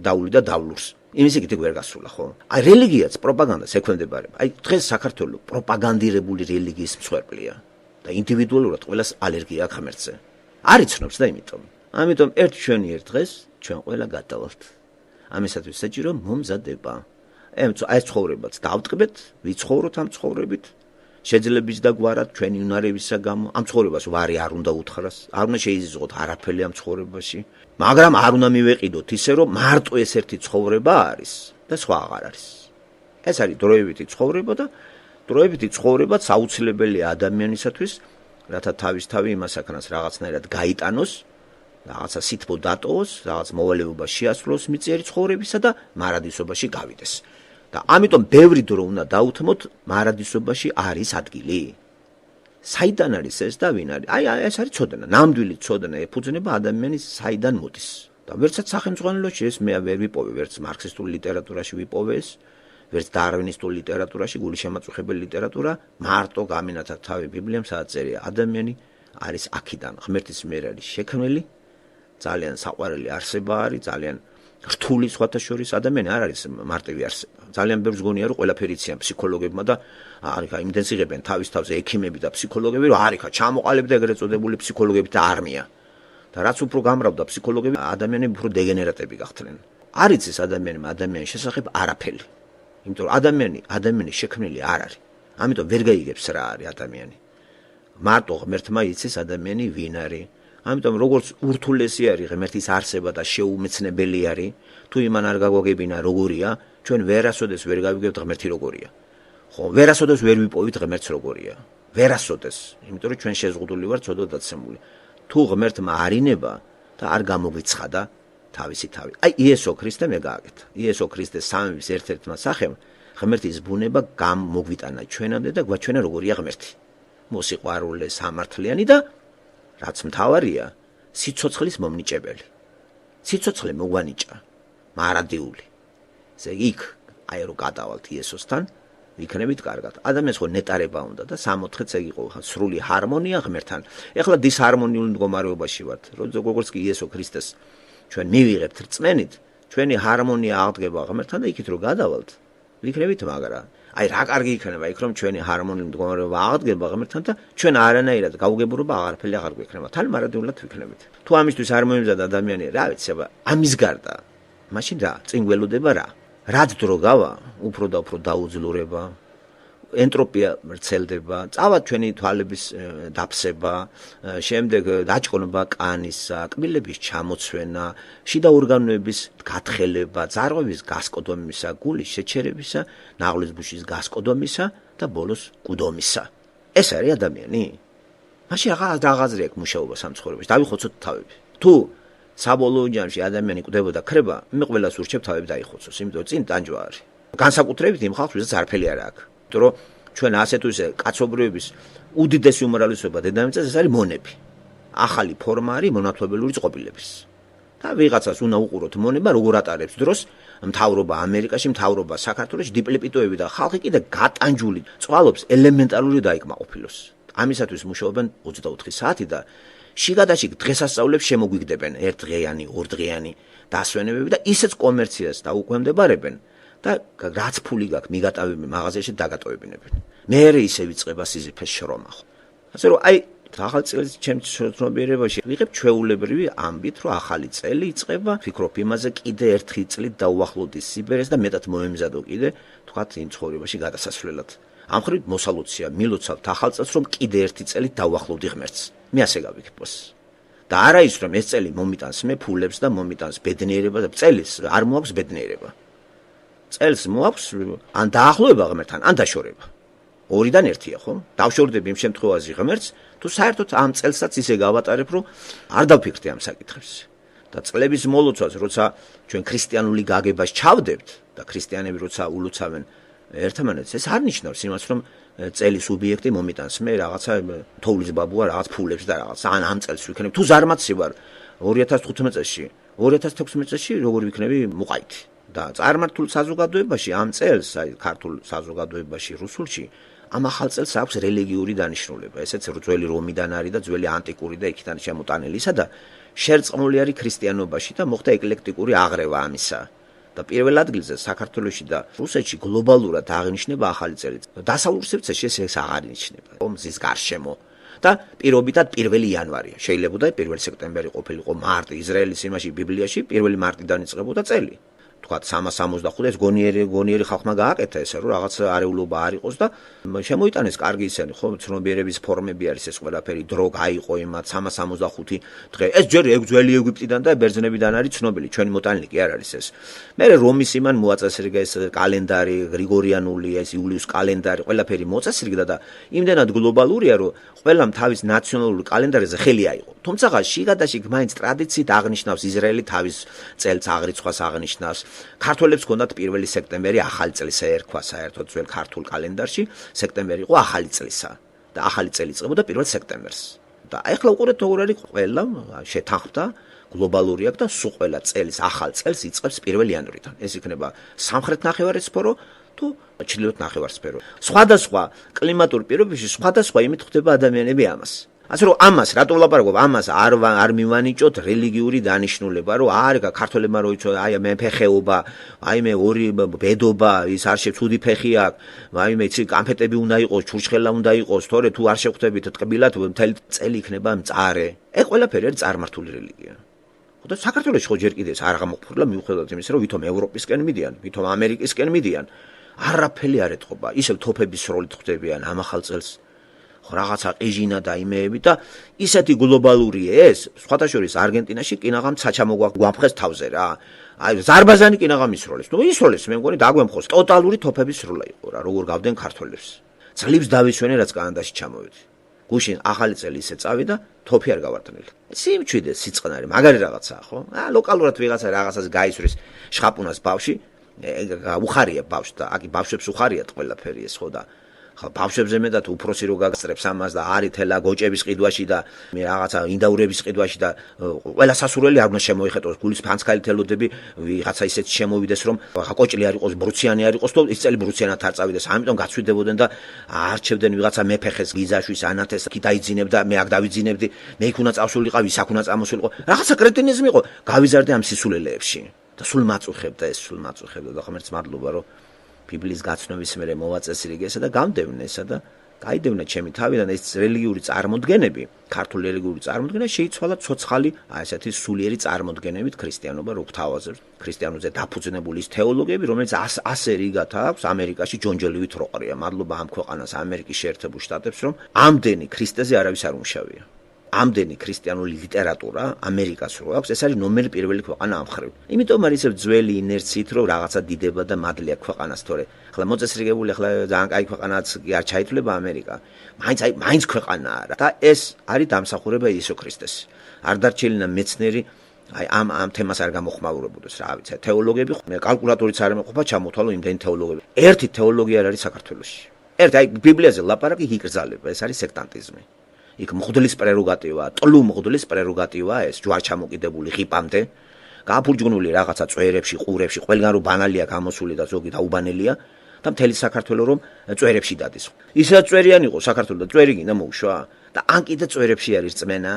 A: დაულიდა დავლურს. იმის იქით ვერ გასულა, ხო? აი რელიგიაც პროპაგანდას ექვემდებარება. აი დღეს საქართველოს პროპაგანდირებული რელიგიის მსხვერპლია და ინდივიდუალურად ყველას ალერგია აქვს ღმერთზე. არ იცნობს და ამიტომ ერთ დღეს ჩვენ ყველა გადავალთ. ამისათვის საჭირო მომზადება. აი ცხოვრებაც დავტყბეთ, ვიცხოვროთ ამ ცხოვრებით, შეძლების და გვარად ჩვენი უნარებისა გამო. ამ ცხოვრებას ვარი არ უნდა უთხრას, არ უნდა შეიზღოთ არაფერი ამ ცხოვრებაში, მაგრამ არ უნდა მივეყიდოთ ისე, რომ მარტო ეს ერთი ცხოვრება არის და სხვა აღარ არის. ეს არის დროებითი ცხოვრება და დროებითი ცხოვრებაც აუცილებელია ადამიანისათვის, რათა თავისთავი იმას აკნას რაღაცნაირად გაიტანოს, რაღაცა სითბო დატოვოს, რაღაც მოვალეობა შეასრულოს მიწიერი ცხოვრებისა და მარადისობაში გავიდეს. და ამიტომ ბევრი დრო უნდა დაუთმოთ, მარადისობაში არის ადგილი. საიდან არის ეს და ვინ არის? აი ეს არის ცოდნა, ნამდვილი ცოდნა ეფუძნება ადამიანის საიდან მოდის. და ვერცად სახელმწიფოში ეს მე ვერ ვიპოვე, ვერც მარქსისტულ ლიტერატურაში ვიპოვე ეს, ვერც დარვინისტულ ლიტერატურაში, გულიშემაწუხებელი ლიტერატურა, მარტო გამინათა თავი ბიბლიამ, სადაც წერია ადამიანი არის აქიდან, ღმერთის მიერ არის შექმნილი, ძალიან საყვარელი არსება არის, ძალიან რთული სხვათა შორის ადამიანი არ არის მარტივი არსება. ძალიან ბევრს გონია რომ ყველაფერი იციან ფსიქოლოგებმა და არიქა იმდენს იღებენ თავის თავზე ექიმები და ფსიქოლოგები, რომ არიქა ჩამოყალიბდა ეგრეთ წოდებული ფსიქოლოგებთა არმია. და რაც უფრო გამრავდა ფსიქოლოგები, ადამიანები უფრო დეგენერატები გახდნენ. არ იცის ადამიანის შესახებ არაფერი. იმიტომ რომ ადამიანი შექმნილი არ არის. ამიტომ ვერ გაიგებს რა არის ადამიანი. მარტო ღმერთმა იცის ადამიანი ვინ არის. ამიტომ როგორც ურთულესი არის ღმერთის არსება და შეუმეცნებელი არის, თუ იმან არ გაგვაგებინა როგორია, ჩვენ ვერასოდეს ვერ გავიგებთ ღმერთი როგორია. ხო, ვერასოდეს ვერ ვიპოვით ღმერთს როგორია. ვერასოდეს, იმიტომ რომ ჩვენ შეზღუდული ვართ ცოდვა დაცემული. თუ ღმერთმა არინება და არ გამოგვიცხადა თავისი თავი. აი იესო ქრისტემ გააკეთა. იესო ქრისტეს სამების ერთ-ერთმა სახემ ღმერთის ბუნება გამოგვიტანა ჩვენამდე და გვაჩვენა როგორია ღმერთი. მოსიყვარულე, სამართლიანი და რაც მთავარია, სიცოცხლის მომნიჭებელი. სიცოცხლე მოგვანიჭა, მარადიული. ესე იქ, აი რომ გადავალთ იესოსთან, ვიქნებით კარგად. ადამიანს ხო ნეტარება უნდა და 64-ს ეგ იყო სრული ჰარმონია ღმერთთან. ეხლა დისჰარმონიულ მდგომარეობაში ვართ. როგორც კი იესო ქრისტეს ჩვენ მივიღებთ რწმენით, ჩვენი ჰარმონია აღდგება ღმერთთან და იქით რომ გადავალთ, ვიქნებით მაგრა. აი რა კარგი იქნება იქ რომ ჩვენი ჰარმონიული მდგომარეობა აღდგება ღმერთთან და ჩვენ არანაირად გაუგებრობა აღარაფერი აღარ გვექნება. თან მარადეულად ვიქნებით. თუ ამისთვის არ მოიმზადა ადამიანი, რა ვიცი, აბა ამის გარდა მაშინ რა წინ გველოდება რა? რაც დრო გავა, უფრო და უფრო დაუძლურება, ენტროპია ვრცელდება, წავა ჩვენი თვალების დაფსება, შემდეგ დაჭკონება კანისა, კბილების ჩამოცვენა, შიდა ორგანოების გათხელება, ძარღვების გასკოდომისა, გულის შეჩერებისა, ნაღლის ბუშის გასკოდომისა და ბოლოს კუდომისა. ეს არის ადამიანი? მაშინ რაღაცა აქვს მუშაობა სამცხოვრებაში. დავიხოცოთ თავები. თუ საბოლოო ჯამში ადამიანი კვდებოდა ქრება, მე ყველას ურჩევ თავები დაიხოცოს, იმიტომ რომ წინ ტანჯვა არის. განსაკუთრებით იმ ხალხს, ვისაც არაფერი არ აქვს. იმიტომ რომ ჩვენ ასეთ თუ ისე კაცობრიობის უდიდესი უმრავლესობა დედამიწაზე ეს არის მონები. ახალი ფორმა არის მონათლობელური წყობილების. და ვიღაცას უნდა უყუროთ მონება, როგორ ატარებს დროს მთავრობა ამერიკაში, მთავრობა საქართველოში, დიპლომატები და ხალხი კიდე გატანჯული წვალობს ელემენტარული დაიკმაყოფილოს. ამისათვის მუშაობენ 24 საათი და შიგადაშიგ დღესასწაულებს შემოგვიგდებენ ერთდღიანი, ორდღიანი დასვენებები და ისეც კომერციას დაუქვემდებარებენ. და რაც ფული გაქვს მიგატავები მაღაზიაში დაგატოვებინებენ. მეერე ისე ვიწყება სიზიფეს შრომა. ასე რომ აი ახალი წელი ჩემს ცნობიერებაში ვიღებ ჩვეულებრივი ამბით, რომ ახალი წელი იწყება, ვფიქრობ იმაზე კიდე ერთი წლით დაუახლოვდი სიბერეს და მეტად მოემზადო კიდე თქვათ იმ ცხოვრებაში გადასასვლელად. ამ ხრივ მოსალოცია მილოცავთ ახალ წელს, რომ კიდე ერთი წლით დაუახლოვდი ღმერთს. მე ასე გავიქბოს. და არა ის რომ ეს წელი მომიტანს მე ფულებს და მომიტანს ბედნიერება და წელის არ მოაქვს ბედნიერება. წელს მოაქვს ან დაახლოება ღმერთთან, ან დაშორება. ორიდან ერთია, ხო? დავშორდები იმ შემთხვევაში ღმერთს, თუ საერთოდ ამ წელსაც ისე გავატარებ, რომ არ დავფიქრდი ამ საკითხებს. და წლების მოლოცვას, როცა ჩვენ ქრისტიანული გაგებას ჩავდებთ და ქრისტიანები როცა ულოცავენ ერთმანეთს, ეს არ ნიშნავს იმას, რომ წელის სუბიექტი მომიტანს მე რაღაცა თოვლის ბაბუა რაღაც ფულებს და რაღაც ან ამ წელს ვიქნებ. თუ ზარმაცი ვარ 2015 წელში, 2016 წელში როგორ ვიქნები მუყაითი. და წარმართულ საზოგადოებაში ამ წელს, აი ქართულ საზოგადოებაში, რუსულში, ამ ახალ წელს აქვს რელიგიური დანიშნულება. ესეც ძველი რომიდან არის და ძველი ანტიკური და იქიდან შემოტანილი ისა და შერწყმული არის ქრისტიანობაში და მოხდა ეკლექტიკური აღრევა ამისა. და პირველ ადგილზე საქართველოში და რუსეთში გლობალურად აღინიშნება ახალი წელი. დასავლურ სივრცეში ეს აღარ ინიშნება. მზის გარშემო. და პირობითად 1 იანვარია. შეიძლება და 1 სექტემბერი ყოფილიყო მარტი ისრაელის იმაში ბიბლიაში 1 მარტიდან იწყებოდა წელი. თქვათ 365 ეს გონიერი ხალხმა გააკეთა ესე რომ რაღაც არეულობა არ იყოს და შემოიტანეს კარგი ისენი ხო ცნობიერების ფორმები არის ეს ყველაფერი დრო გაიყო იმათ 365 დღე ეს ჯერ ძველი ეგვიპტიდან და ბერძნებიდან არის ცნობილი ჩვენი მოტანილი კი არ არის ეს მე რომის იმან მოაწესრიგა ეს კალენდარი გრიგორიანული ეს იულიუს კალენდარი ყველაფერი მოაწესრიგდა და იმდენად გლობალურია რომ ყველამ თავის ნაციონალური კალენდარზე ხელი აიღო თუმცა შიგადაშიგ მაინც ტრადიციით აღნიშნავს ისრაელი თავის წელს აღრიცხვას აღნიშნავს ქართველებს ჰქონდათ 1 სექტემბერი ახალი წელისა ერქვა საერთოდ ძველ ქართულ კალენდარში სექტემბერი იყო ახალი წელისა და ახალი წელი იწყებოდა 1 სექტემბერს და ახლა უყურეთ როგორ არის ყველა შეთანხმდა გლობალური აქვს და სულ ყველა წელის ახალ წელს იწყებს 1 იანვრიდან ეს იქნება სამხრეთ ნახევარსფერო თუ ჩრდილოეთ ნახევარსფერო სხვადასხვა კლიმატურ პირობებში სხვადასხვა იმით ხდება ადამიანები ამას ასე რომ ამას რატო ვლაპარაკობ ამას არ მივანიჭოთ რელიგიური დანიშნულება რომ არა ქართველებმა რო იცო აი მე ფეხეობა აი მე ორი ბედობა ის არ შეცუდი ფეხი აქვს აი მე იცი კამფეტები უნდა იყოს ჩურჩხელა უნდა იყოს თორე თუ არ შევხვდებით ტკბილად მთელი წელი იქნება მწარე ეს ყველაფერი არის წარმართული რელიგია ხო და საქართველოში ხო ჯერ კიდე ეს არ აღმოფხვრილა მიუხედავად იმისა რომ ვითომ ევროპისკენ მიდიან ვითომ ამერიკისკენ მიდიან არაფერი არ ეთყობა ისევ თოფების როლით ხდებიან ამ ახალ წელს რაღაცა ყიჟინა და იმეები და ისეთი გლობალური ეს სხვადასხვა არგენტინაში კინაღამ ცაჩა მოგვამხეს თავზე რა აი ზარბაზანი კინაღამ ისროლეს ნუ ისროლეს მე მგონი დაგვემხოს ტოტალური თოფების სროლა იყო რა როგორ გავდნენ ქართველებს ძლივს დავისვენე რაც კანადაში ჩამოვედი გუშინ ახალი წელი ისე წავიდა თოფი არ გავარდნილი სიმჩვიდე სიწყნარი მაგარი რაღაცაა ხო ლოკალურად ვიღაცა რაღაცას გაისვრის შხაპუნას ბავში უხარია ბავშვს და აქ ბავშვებს უხარიათ ყველაფერი ეს ხო და ბავშვებზე მეტად უფროსი რო გაგწრებს ამას და არის თელა გოჭების ყიდვაში და მე რაღაცა ინდაურების ყიდვაში და ყველა სასურველი არ უნდა შემოიხეტოს გულის ფანცქალი თელოდები ვიღაცა ისეთ შემოვიდეს რომ კოჭლი არ იყოს ბრუციანი არ იყოს და ის წელი ბრუციანად არ წავიდეს ამიტომ გაცვიდებოდნენ და არჩევდნენ ვიღაცა მეფეხეს გიზაშვის ანათეს კი დაიძინებდა მე აქ დავიძინებდი მე იქ უნდა წავსულიყავ ის აქ უნდა წამოსულიყო რაღაცა კრეტინიზმი იყო გავიზარდე ამ სისულელეებში და სულ მაწუხებდა ეს სულ მაწუხებდა და ღმერთს მადლობა რომ ბიბლიის გაცნობის მერე მოვაწესრიგე ესა და გამდევნე ესა და გაიდევნა ჩემი თავიდან ეს რელიგიური წარმოდგენები, ქართული რელიგიური წარმოდგენა შეიცვალა ცოცხალი, ესეთი სულიერი წარმოდგენებით ქრისტიანობა რო გვთავაზებს. ქრისტიანობაზე დაფუძნებული ის თეოლოგიები, რომელიც ასე რიგად აქვს ამერიკაში ჯონჯელივით რო ყრია. მადლობა ამ ქვეყანას, ამერიკის შეერთებულ შტატებს, რომ ამდენი ქრისტეზე არავის არ უმშავია. ამდენი ქრისტიანული ლიტერატურა ამერიკას რო აქვს, ეს არის ნომერ პირველი ქვეყანა ამ მხრივ. იმიტომ არის ეს ძველი ინერციით, რომ რაღაცა დიდება და მადლი აქვს ქვეყანას, თორე ახლა მოწესრიგებული, ახლა ძალიან კაი ქვეყანაც კი არ ჩაითვლება ამერიკა. მაინც ქვეყანაა რა. და ეს არის დამსახურება იესო ქრისტეს. არ დარჩენილა მეცნიერი ამ თემას არ გამოხმაურებოდეს რა ვიცი. თეოლოგები კალკულატორიც არ მეყოფა ჩამოთვალო იმდენი თეოლოგები. ერთი თეოლოგია არ არის საქართველოში. ერთი ბიბლიაზე ლაპარაკი იკრძალება, ეს არის სექტანტიზმი. იქ მღვდლის პრეროგატივაა, ტლუ მღვდლის პრეროგატივაა ეს ჯვარჩამოკიდებული ღიპამდე, გაფურჯგნული რაღაცა წვერებში, ყურებში, ყველგან რომ ბანალია გამოსული და ზოგი დაუბანელია და მთელი საქართველო რომ წვერებში დადის. ისაც წვერიანი იყო საქართველო და წვერი გინდა მოუშვა და ან კიდე წვერებში არის წმენა,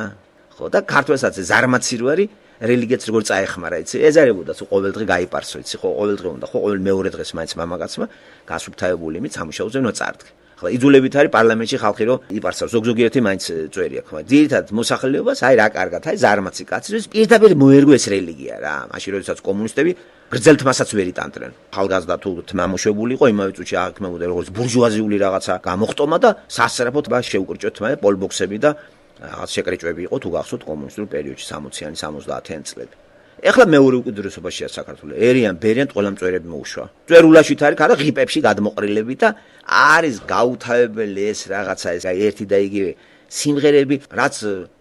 A: ხო და ქართველსაც ზარმაცი რო არის რელიგიაც როგორ წაეხმარა, იცი? ეზარებოდა თუ ყოველდღე გაიპარსო, იცი? ხო, ყოველდღე უნდა, ხო, ყოველ მეორე დღეს მაინც მამაკაცმა გასუფთავებული იმით სამუშაოზე უნდა წარდგე. ახლა იძულებით არის პარლამენტში ხალხი რომ იპარსავს, ზოგიერთი მაინც წვერი აქვს, მაგრამ ძირითადად მოსახლეობას აი რა კარგად, აი ზარმაცი კაცი, რომ პირდაპირ მოერგო ეს რელიგია რა. მაშინ როდესაც კომუნისტები გრძელთ მასაც ვერ იტანდნენ. ახალგაზრდა თუ თმამოშვებული იყო, იმავე წუთში აქმებოდა როგორც ბურჟუაზიული რაღაცა გამოხტომა და სასწრაფოდ შეუკრჭოთ პოლბოქსები და რაღაც შეკრეჭვები იყო თუ გახსოვთ კომუნისტურ პერიოდში 60-იანი 70-იანი წლები. ეხლა მეორე უკიდურესობაშია საქართველო. ერიან ბერიან ყველა მწვერები მოუშვა. მწვერულაშით არის ხარა ღიპებში გადმოყრილები და არის გაუთავებელი ეს რაღაცა ეს ერთი და იგივე სიმღერები, რაც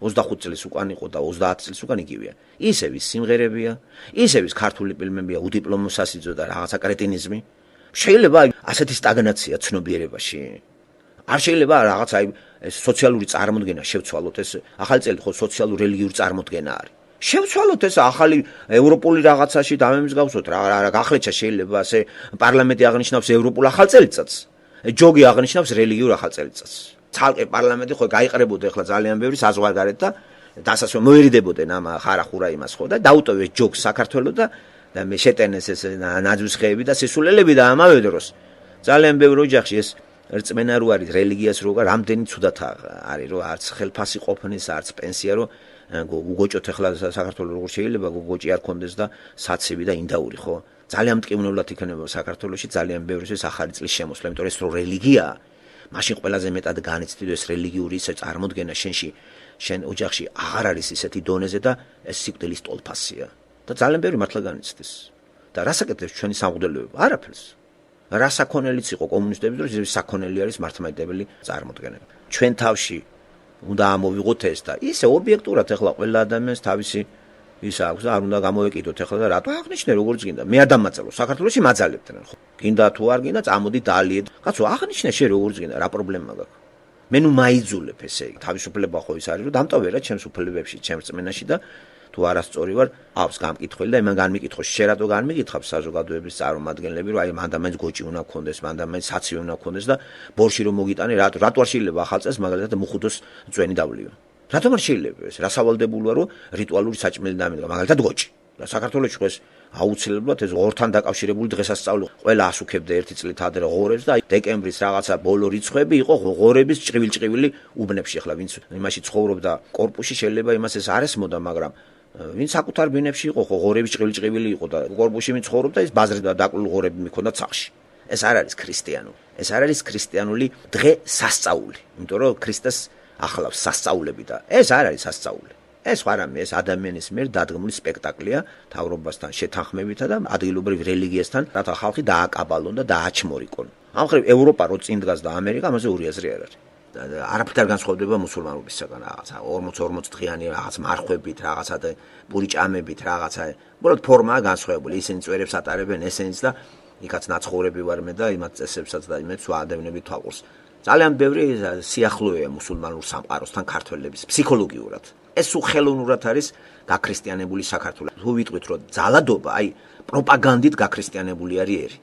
A: 25 წლის უკან იყო და 30 წლის უკან იგივეა. ისევის სიმღერებია, ისევის ქართული ფილმებია, უდიპლომო სასიძო და რაღაცა კრეტინიზმი. შეიძლება ასეთი სტაგნაცია ცნობიერებაში. არ შეიძლება რაღაცა სოციალური წარმოდგენა შევცვალოთ ეს ახალი წელი ხო სოციალურ რელიგიური წარმოდგენა არის. შევცვალოთ ეს ახალი ევროპული რაღაცაში დამემსგავსოთ რა გახლეჩა შეიძლება ასე პარლამენტი აღნიშნავს ევროპულ ახალ წელიწადს. ჯოგი აღნიშნავს რელიგიურ ახალ წელიწადს. ცალკე პარლამენტი ხო გაიყრებოდა ახლა ძალიან ბევრი საზღვარგარეთ და დასასვენ მოერიდებოდნენ ამ ხარახურა იმას ხო და დაუტოვეს ჯოგს საქართველოს და მე შეტენეს ეს ნაძვის ხეები და სისულელები და ამავე დროს ძალიან ბევრი ოჯახში ეს რწმენა რო არის რელიგიას როგორ რამდენი ცუდად არის რომ არც ხელფასი ყოფნის არც პენსია რომ გუგოჭოთ ახლა საქართველოს როგორ შეიძლება გუგოჭი არ კონდეს და საცივი და ინდაური ხო ძალიან მტკივნეულად იქნება საქართველოში ძალიან ბევრისთვის ახალი წლის შემოსვლა იმიტომ რომ ეს რო რელიგიაა მაშინ ყველაზე მეტად განიცდიო ეს რელიგიური ისე წარმოდგენა შენ ოჯახში აღარ არის ისეთი დონეზე და ეს სიკვდილის ტოლფასია და ძალიან ბევრი მართლა განიცდის და რას აკეთებს ჩვენი სამღვდელოება არაფერს რა საქონელიც იყო კომუნისტების დროს ის საქონელი არის მართლმადიდებელი წარმოდგენება ჩვენ თავში უნდა ამოვიღოთ ეს და ისე ობიექტურად ახლა ყველა ადამიანს თავისი ის აქვს და არ უნდა გამოვეკიდოთ ახლა და რატო აღნიშნე როგორც გინდა მე არ დამაწელო საქართველოში მაძალებდნენ ხო გინდა თუ არ გინდა წამოდი დალიეთ კაცო აღნიშნე შე როგორც გინდა რა პრობლემა გაქვს მე ნუ მაიძულებ ესე იგი თავისუფლება ხო ის არის რომ დამტოვე რა ჩემს უფლებებში ჩემს წმენაში და თუ არასწორი ვარ აქვს გამკითხველი და იმან განმიკითხო შე რატო განმიკითხავს საზოგადოების წარმომადგენლები რომ აი მან და მაინც გოჭი უნდა გქონდეს მან და მაინც საცივი უნდა გქონდეს და ბორში რომ მოგიტანე რატო არ შეიძლება ახალ წელს მაგალითად მუხუდოს წვენი დავლიო რატომ არ შეიძლება ეს რა სავალდებულოა რომ რიტუალური საჭმელი დამიდგა მაგალითად გოჭი და საქართველოს დღეს აუცილებლად ეს ღორთან დაკავშირებული დღესასწაული ყველა ასუქებდა ერთი წლით ადრე ღორებს და დეკემბრის რაღაცა ბოლო რიცხვები იყო ღორების ჭრივილ-ჭრივილი უბნებში ახლა ვინც იმაში ცხოვრობდა კორპუსში შეიძლება იმას ეს არ ესმოდა მაგრამ ვინც საკუთარ ბინებში იყო ხო ღორების ჭრივილ-ჭრივილი იყო და კორპუსში ვინც ცხოვრობდა ის ბაზრით და დაკლულ ღორები მიქონდა ცახში ეს არ არის ქრისტიანული ეს არ არის ქრისტიანული დღე სასწაული იმიტომ რომ ქრისტეს ახლავს სასწაულები და ეს არ არის სასწაული ეს ვარამე ეს ადამიანის მიერ დადგმული სპექტაკლია თავრობასთან შეთანხმებითა და ადგილობრივ რელიგიასთან რათა ხალხი დააკაბალონ და დააჩმორიკონ ამ ხრივ ევროპა რო წინ დგას და ამერიკა ამაზე ორი აზრი არ არის არაფრით არ განსხვავდება მუსულმანობისგან რაღაცა 40 დღიანი რაღაც მარხვებით რაღაცა და პური ჭამებით რაღაცა უბრალოდ ფორმაა განსხვავებული ისინი წვერებს ატარებენ ესენიც და იქაც ნაცხოვრები ვარ მე და იმათ წესებსაც და იმებს ვაადევნები თვალყურს ძალიან ბევრი სიახლოვეა მუსულმანურ სამყაროსთან ქართველების ფსიქოლოგიურად ეს უხელოვნურად არის გაქრისტიანებული საქართველო თუ ვიტყვით რომ ძალადობა აი პროპაგანდით გაქრისტიანებული არის ერი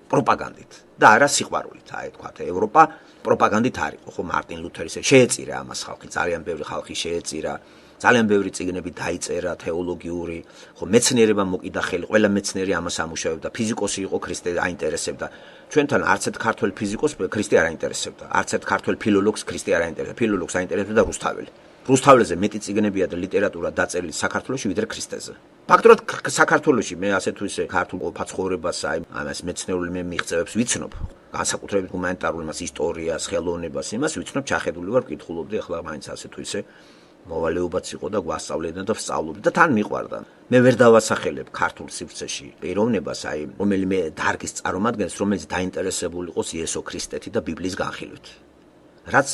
A: პროპაგანდით და არა სიყვარულით აი თქვა ევროპა პროპაგანდით არისო ხო მარტინ ლუთერის შეეწირა ამას ხალხი ძალიან ბევრი ხალხი შეეწირა ძალიან ბევრი წიგნები დაიწერა თეოლოგიური, ხო მეცნიერება მოკიდა ხელი, ყველა მეცნიერი ამას ამუშავებდა, ფიზიკოსი იყო ქრისტე აინტერესებდა. ჩვენთან არც ერთ ქართველ ფიზიკოს ქრისტე არ აინტერესებდა, არც ერთ ქართველ ფილოლოგს ქრისტე არ აინტერესებდა, ფილოლოგს აინტერესებდა რუსთაველი. რუსთაველზე მეტი წიგნებია და ლიტერატურა დაწერილი საქართველოში ვიდრე ქრისტეზე. ფაქტობრივად საქართველოში მე ასე თუ ისე ქართულ ყოფაცხოვრებას ამას მეცნიერული მიღწევებს ვიცნობ, განსაკუთრებით ჰუმანიტარულ იმას, ისტორიას, ხელოვნებას, იმას ვიცნობ, ჩახედული ვარ, ვკითხულობდი, ახლა მაინც ასე თუ ისე მოვალეობაც იყო და გვასწავლდნენ და ვსწავლობდი და თან მიყვარდა. მე ვერ დავასახელებ ქართულ სივრცეში პიროვნებას, რომელიმე დარგის წარმომადგენელს, რომელიც დაინტერესებული იყოს იესო ქრისტეთი და ბიბლიის განხილვით. რაც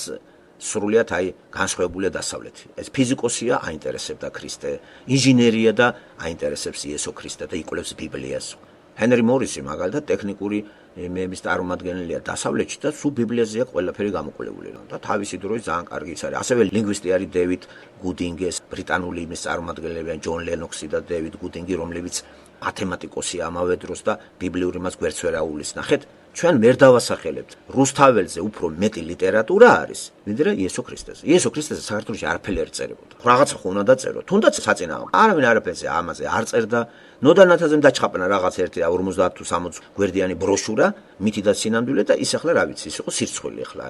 A: სრულიად განსხვავებულია დასავლეთი. ეს ფიზიკოსია, აინტერესებდა ქრისტე, ინჟინერია და აინტერესებს იესო ქრისტე და იკვლევს ბიბლიას. ჰენრი მორისი მაგალითად ტექნიკური მეების წარმომადგენელია დასავლეთში და სულ ბიბლიაზეა ყველაფერი გამოკვლეული და თავისი დროის ძალიან კარგი ის არის. ასევე ლინგვისტი არის დევიდ გუდინგეს, ბრიტანული იმის წარმომადგენლებიან ჯონ ლენოქსი და დევიდ გუდინგი, რომლებიც მათემატიკოსია ამავე დროს და ბიბლიური მას გვერდს ვერ აუვლის. ნახეთ, ჩვენ ვერ დავასახელებთ. რუსთაველზე უფრო მეტი ლიტერატურა არის, ვიდრე იესო ქრისტეზე. იესო ქრისტეზე საქართველოში არაფერი არ წერებოდა. რაღაცა ხო უნდა დაწერო, თუნდაც საწინააღმდეგო. არავინ არაფერზე ამაზე არ წერდა. ნოდანათაზე დაჩხაპნა რაღაც ერთი 50 თუ 60 გვერდიანი ბროშურა, მითი და სინამდვილე და ის ახლა რა ვიცი, ის იყო სირცხვილი ახლა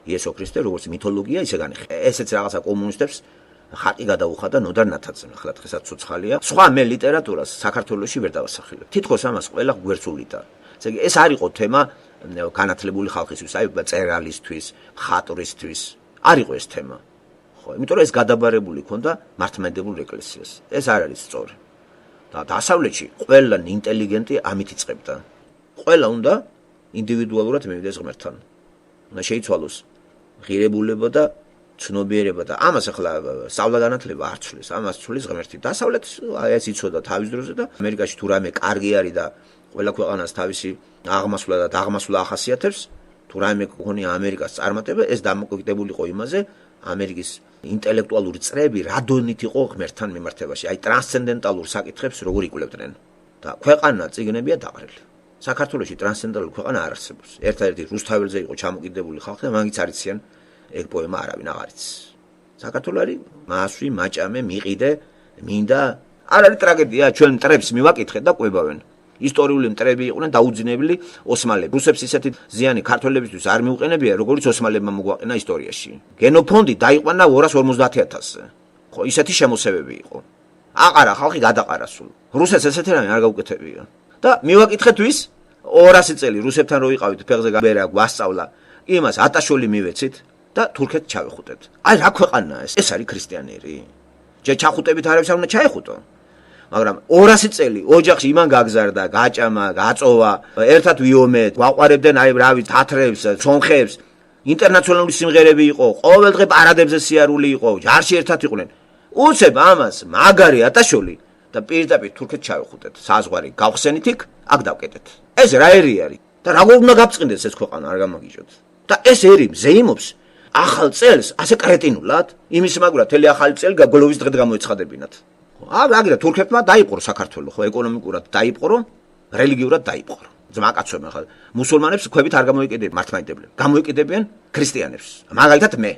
A: იესო ქრისტე როგორც მითოლოგია ისე განიხილა. ესეც რაღაცა კომუნისტებს ხატი გადაუხადა ნოდანათაზე, ახლა დღესაც ცოცხალია. სხვა მე ლიტერატურას საქართველოში ვერ დავასახელებ. თითქოს ამას ყველა გვერდს ულიდა. ეს არ იყო თემა განათლებული ხალხისთვის, წერალისთვის, ხატრისთვის. არ იყო ეს თემა. ხო, იმიტომ რომ ეს გადაბარებული ქონდა მართლმადიდებლურ ეკლესიას. ეს არ არის სწორი. და დასავლეთში ყველა ინტელიგენტი ამით იწყებდა. ყველა უნდა ინდივიდუალურად მივიდეს ღმერთთან. უნდა შეიცვალოს ღირებულება და ცნობიერება და ამას ახლა სწავლა-განათლება არ ცვლის. ამას ცვლის ღმერთი. დასავლეთს ეს იცოდა თავის დროზე და ამერიკაში თუ რამე კარგი არის და ყველა ქვეყანას თავისი აღმასვლა და დაღმასვლა ახასიათებს, თუ რაიმე გქონია ამერიკას წარმატება, ეს დამოკიდებული იყო იმაზე, ამერიკის ინტელექტუალური წრეები რა დონით იყო ღმერთთან მიმართებაში, ტრანსცენდენტალურ საკითხებს როგორ იკვლევდნენ. და ქვეყანა წიგნებია დაყრილი. საქართველოში ტრანსცენდენტალური ქვეყანა არ არსებობს. ერთადერთი რუსთაველზე იყო ჩამოკიდებული ხალხი და მაგიც არიციან ეგ პოემა არავინ აღარ იცის. საქართველო არის მასვი, მაჭამე, მიყიდე, მინდა, არ არის ტრაგედია, ჩვენ მტრებს მივაკითხეთ და ყვებავენ. ისტორიული მტრები იყვნენ დაუძინებელი ოსმალები. რუსებს ისეთი ზიანი ქართველებისთვის არ მიუყენებია, როგორც ოსმალებმა მოგვაყენა ისტორიაში. გენოფონდი დაიყვანა 250,000-ზე. ხო, ისეთი შემოსევები იყო. აყარა ხალხი გადაყარა სულ. რუსეთს ესეთი რამე არ გაუკეთებია. და მივაკითხეთ ვის 200 წელი რუსებთან რო ვიყავით ფეხზე გაბერა გვასწავლა. იმას ატაშული მივეცით და თურქეთს ჩავეხუტეთ. აი რა ქვეყანაა ეს? ეს არის ქრისტიანერი. ჯერ ჩახუტებით არებს არ უნდა ჩაეხუტო. მაგრამ 200 წელი ოჯახში იმან გაგზარდა, გაჭამა, გაწოვა, ერთად ვიომეთ, გვაყვარებდნენ აი რა ვიცი, თათრებს, ცონხებს, ინტერნაციონალური სიმღერები იყო, ყოველ დღე პარადებზე სიარული იყო, ჯარში ერთად იყვნენ. უცებ ამას მაგარი ატაშული და პირდაპირ თურქეთს ჩავეხუტეთ. საზღვარი გავხსენით იქ, აქ დავკეტეთ. ეს რა ერი არის? და როგორ უნდა გაბწყინდეს ეს ქვეყანა, არ გამაგიჟოთ. და ეს ერი ზეიმობს ახალ წელს ასე კრეტინულად, იმის მაგრა თელი ახალი წელი გლოვის დღედ გამოეცხადებინათ. აგრა თურქებმა დაიპყრო საქართველოს, ხო, ეკონომიკურად დაიპყრო, რელიგიურად დაიპყრო. ძმაკაცებმა ხა მუსულმანებს ქვებით არ გამოიკიდებიან მართლმადიდებლები. გამოიკიდებიან ქრისტიანებს. მაგალითად მე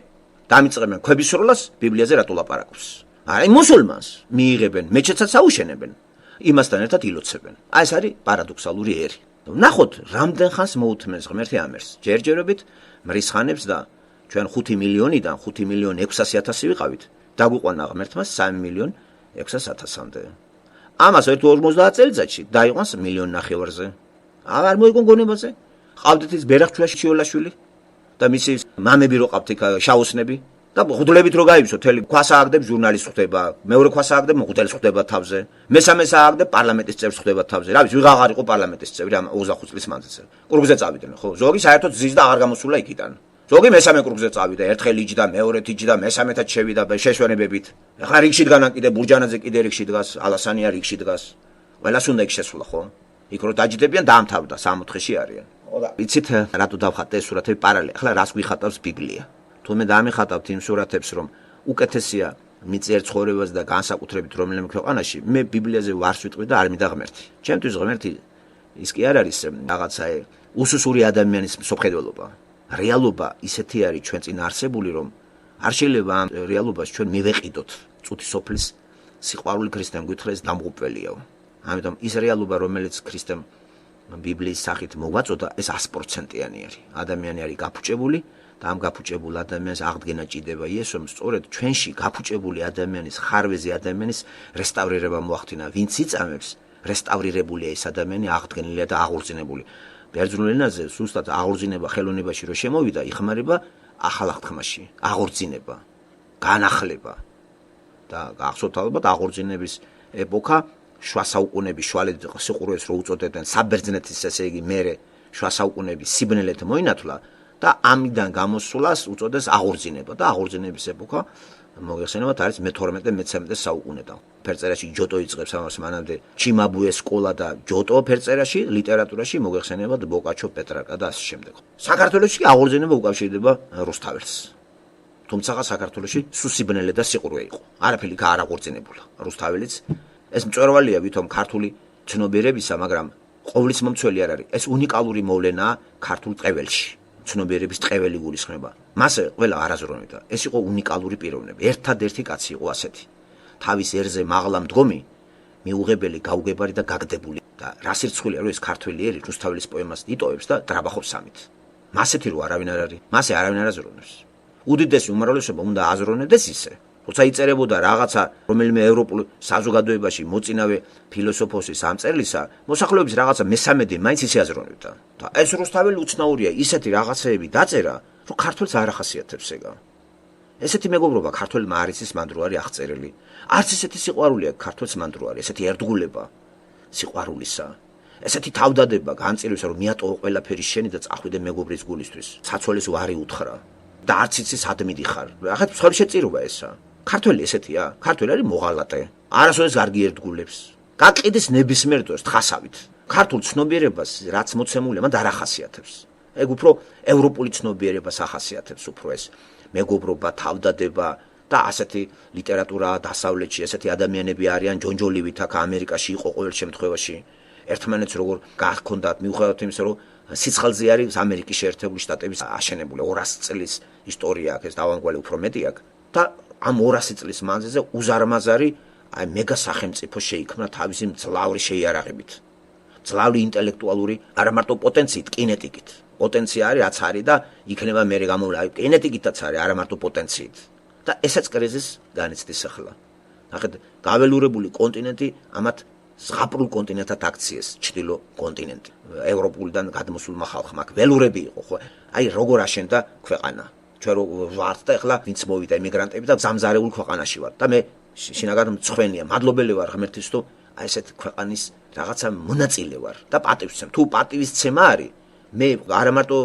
A: დამიწყებენ ქვების სროლას ბიბლიაზე რატო ლაპარაკობს. აი მუსულმანს მიიღებენ, მეჩეთსაც აუშენებენ. იმასთან ერთად ილოცებენ. აი ეს არის პარადოქსალური ერი. ნახოთ, რამდენ ხანს მოუთმენს ღმერთი ამერს. ჯერჯერობით მრისხანებს და ჩვენ 5 მილიონიდან 5,600,000 ვიყავით. დაგვიყვანა ღმერთმა 3,600,000-მდე. ამას 50 წელიწადში დაიყვანს 1,500,000-ზე. არ მოიგონ გონებაზე. ყავდით ის ბერახჩუაში შიოლაშვილი და მისი მამები რო ყავთ იქ შაოსნები და ხუდლებით რო გაივსო თელი ქვას ააგდებს ჟურნალისტს ხდება, მეორე ქვას ააგდებს მოხდელს ხდება თავზე, მესამეს ააგდებს პარლამენტის წევრს ხდება თავზე. რა ვიცი, ვიღაღარ იყო პარლამენტის წევრი ამ 25 წლის მანძილზე. კრუგზე წავიდნენ, ხო? ზოგი საერთოდ ზის და აღარ გამოსულა იქიდან. ზოგი მესამე კრუგზე წავიდა, ერთხელ იჯდა, მეორედ იჯდა, მესამეთაც შევიდა შეშვენებებით. ახლა რიგში დგანან კიდე ბურჯანაძე კიდე რიგში დგას, ალასანია რიგში დგას. ყველას უნდა იქ შესვლა, ხო? იქ რო დაჯდებიან დაამთავრდა 64-ში არიან. ხო და ვიცით რატო დავხატე ეს სურათები პარალელურად. ახლა რას გვიხატავს ბიბლია? თუმე დამიხატავთ იმ სურათებს, რომ უკეთესია მიწიერ ცხოვრებას და განსაკუთრებით რომელიმე ქვეყანაში, მე ბიბლიაზე ვარს ვიტყვი და არ მინდა ღმერთი. ჩემთვის ღმერთი ის კი არ არის რაღაცა უსუსური ადამიანის მსოფლმხედველობა. რეალობა ისეთი არის ჩვენ წინ არსებული, რომ არ შეიძლება ამ რეალობას ჩვენ მივეყიდოთ. წუთი სოფლის სიყვარული ქრისტემ გითხრეს დამღუპველიაო. ამიტომ ის რეალობა, რომელიც ქრისტემ ბიბლიის სახით მოგვაწოდა, ეს 100%-იანი არის. ადამიანი არის გაფუჭებული და ამ გაფუჭებულ ადამიანს აღდგენა ჭირდება იესომ, სწორედ ჩვენში გაფუჭებული ადამიანის, ხარვეზი ადამიანის რესტავრირება მოახდინა. ვინც იწამებს, რესტავრირებულია ეს ადამიანი, აღდგენილია და აღორძინებული. ბერძნულ ენაზე ზუსტად აღორძინება ხელოვნებაში რო შემოვიდა, იხმარება ახალ აღთქმაში, აღორძინება, განახლება. და გახსოვთ ალბათ აღორძინების ეპოქა შუა საუკუნეების შუალედ სიყურვეს რო უწოდებდნენ საბერძნეთის, ესე იგი მერე შუა საუკუნეების სიბნელეთ მოინათლა და ამიდან გამოსულას უწოდეს აღორძინება და აღორძინების ეპოქა მოგეხსენებათ არის მე-12-მე-13 საუკუნედან. ფერწერაში ჯოტო იწყებს ამას მანამდე ჩიმაბუეს სკოლა და ჯოტო ფერწერაში, ლიტერატურაში მოგეხსენებათ ბოკაჩო, პეტრარკა და ასე შემდეგ. საქართველოში აღორძინება უკავშირდება რუსთაველს. თუმცა საქართველოში სუსიბნელე და სიყურვე იყო. არაფერი არ აღორძინებულა. რუსთაველიც ეს მწვერვალია ვითომ ქართული ცნობიერებისა, მაგრამ ყოვლის მომცველი არ არის. ეს უნიკალური მოვლენაა ქართულ ტყეველში. ცნობიერების ტყეველი გულისხმება. მას ყველა არაზრუნავდა. ეს იყო უნიკალური პიროვნება. ერთადერთი კაცი იყო ასეთი. თავის ერზე მაღლა მდგომი, მიუღებელი, გაუგებარი და გაგდებული. და რა სირცხვილია, რომ ეს ქართველი ერი რუსთაველის პოემას იტოვებს და დრაბახობს სამით. მასეთი რო არავინ არ არის, მასე არავინ არ აზროვნებს. უდიდესი უმრავლესობა უნდა აზროვნდეს ისე. როცა იწერებოდა რაღაცა რომელიმე ევროპულ საზოგადოებაში მოწინავე ფილოსოფოსის ამწერლისა, მოსახლეობის რაღაცა მესამედი მაინც ისე აზროვნებდა. და ეს რუსთაველი უცნაურია, ისეთი რაღაცეები დაწერა, რომ ქართველს არ ახასიათებს ეგა. ესეთი მეგობრობა ქართველმა არ იცის მანდ რო არის აღწერილი. არც ესეთი სიყვარული აქვს ქართველს მანდ რო არის, ესეთი ერთგულება სიყვარულისა. ესეთი თავდადება განწირვისა, რომ მიატოვო ყველაფერი შენი და წახვიდე მეგობრის გულისთვის. ცაცვალეს ვარი უთხრა და არც იცი სად მიდიხარ. ახლა სხვა შეწირობა ესა. ქართველი ესეთია, ქართველი არის მოღალატე. არასოდეს გარგი ერთგულებს. გაყიდეს ნებისმიერ დროს თხასავით. ქართულ ცნობიერებას რაც მოცემულია, მან არ ახასიათებს. ეგ უფრო ევროპული ცნობიერებას ახასიათებს უფრო ეს. მეგობრობა, თავდადება და ასეთი ლიტერატურა დასავლეთში, ესეთი ადამიანები არიან ჯონჯოლივით აქ ამერიკაში იყო ყოველ შემთხვევაში. ერთმანეთს როგორ გახქონდათ მიუხედავად იმისა, რომ სიცხალზე არის ამერიკის შეერთებული შტატების აშენებული 200 წლის ისტორია აქვს, ეს დავანგვალი უფრო მეტი აქვს და ამ 200 წლის მანძილზე უზარმაზარი აი მეგა სახელმწიფო შეიქმნა თავისი მძლავრი შეიარაღებით. მძლავრი ინტელექტუალური არა მარტო პოტენციით, კინეტიკით. პოტენცია არის, რაც არის და იქნება მერე გამოვლა. აი კინეტიკითაც არის, არა მარტო პოტენციით. და ესაც კრიზისს განიცდის ახლა. ნახეთ, გაველურებული კონტინენტი ამათ ზღაპრულ კონტინენტად აქციეს, ჩრდილო კონტინენტი. ევროპულიდან გადმოსულმა ხალხმა აქ ველურები იყო, ხო? აი როგორ აშენდა ქვეყანა. ჩვენ რო ვართ და ახლა ვინც მოვიდა იმიგრანტები და ზამზარეულ ქვეყანაში ვართ და მე შინაგან მწხვენია, მადლობელი ვარ ღმერთის, თუ აი ესეთ ქვეყანის რაღაცა მონაწილე ვარ და პატივს ვცემ. თუ პატივისცემა არის, მე არა მარტო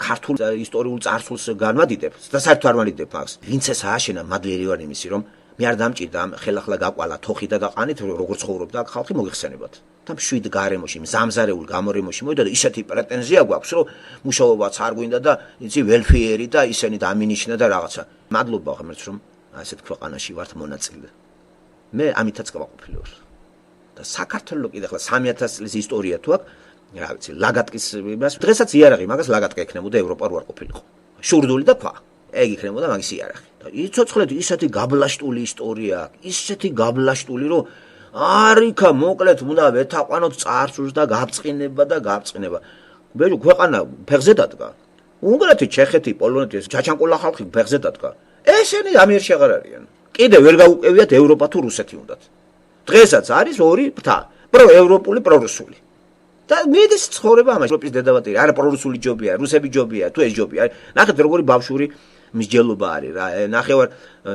A: ქართულ ისტორიულ წარსულს განვადიდებ და საერთოდ არ ვადიდებ მაგას. ვინც ეს ააშენა, მადლიერი ვარ იმისი, რომ მე არ დამჭირდა ამ ხელახლა გაყვალა თოხი და გაყანით, როგორც ცხოვრობდა აქ ხალხი მოგიხსენებათ. და მშვიდ გარემოში, მზამზარეულ გამორემოში მოვიდა და ისეთი პრეტენზია გვაქვს, რომ მუშაობაც არ გვინდა და იცი ველფიერი და ისენი დამინიშნა და რაღაცა. მადლობა ღმერთს, რომ ასეთ ქვეყანაში ვართ მონაწილე. მე ამითაც გავაყოფილი ვარ. და საქართველოს კიდე ახლა 3000 წლის ისტორია თუ აქვს, რა ვიცი, ლაგატკის იმას, დღესაც იარაღი, მაგას ლაგატკა ექნებოდა ევროპა რო არ ყოფილიყო. შურდული და ქვა. ეგ იქნებოდა მაგის იარაღი. და იცოცხლეთ ისეთი გაბლაშტული ისტორია, ისეთი გაბლაშტული, რომ არიქა მოკლედ უნდა ვეთაყვანოთ წარსულს და გაბწყინება და გაბწყინება. ბეჭო ქვეყანა ფეხზე დადგა. უნგრეთი, ჩეხეთი, პოლონეთი, ჩაჩანკოლა ხალხი ფეხზე დადგა. ესენი ამიერში აღარ არიან. კიდე ვერ გაუყევიათ ევროპა თუ რუსეთი უნდათ. დღესაც არის ორი ფთა, პროევროპული, პრორუსული. და მიდის ცხოვრება ამაში. ევროპის დედავატირი, არა პრორუსული ჯობია, რუსები ჯობია, თუ ეს ჯობია. ნახეთ როგორი ბავშვური მსჯელობა არის რა. ნახევარ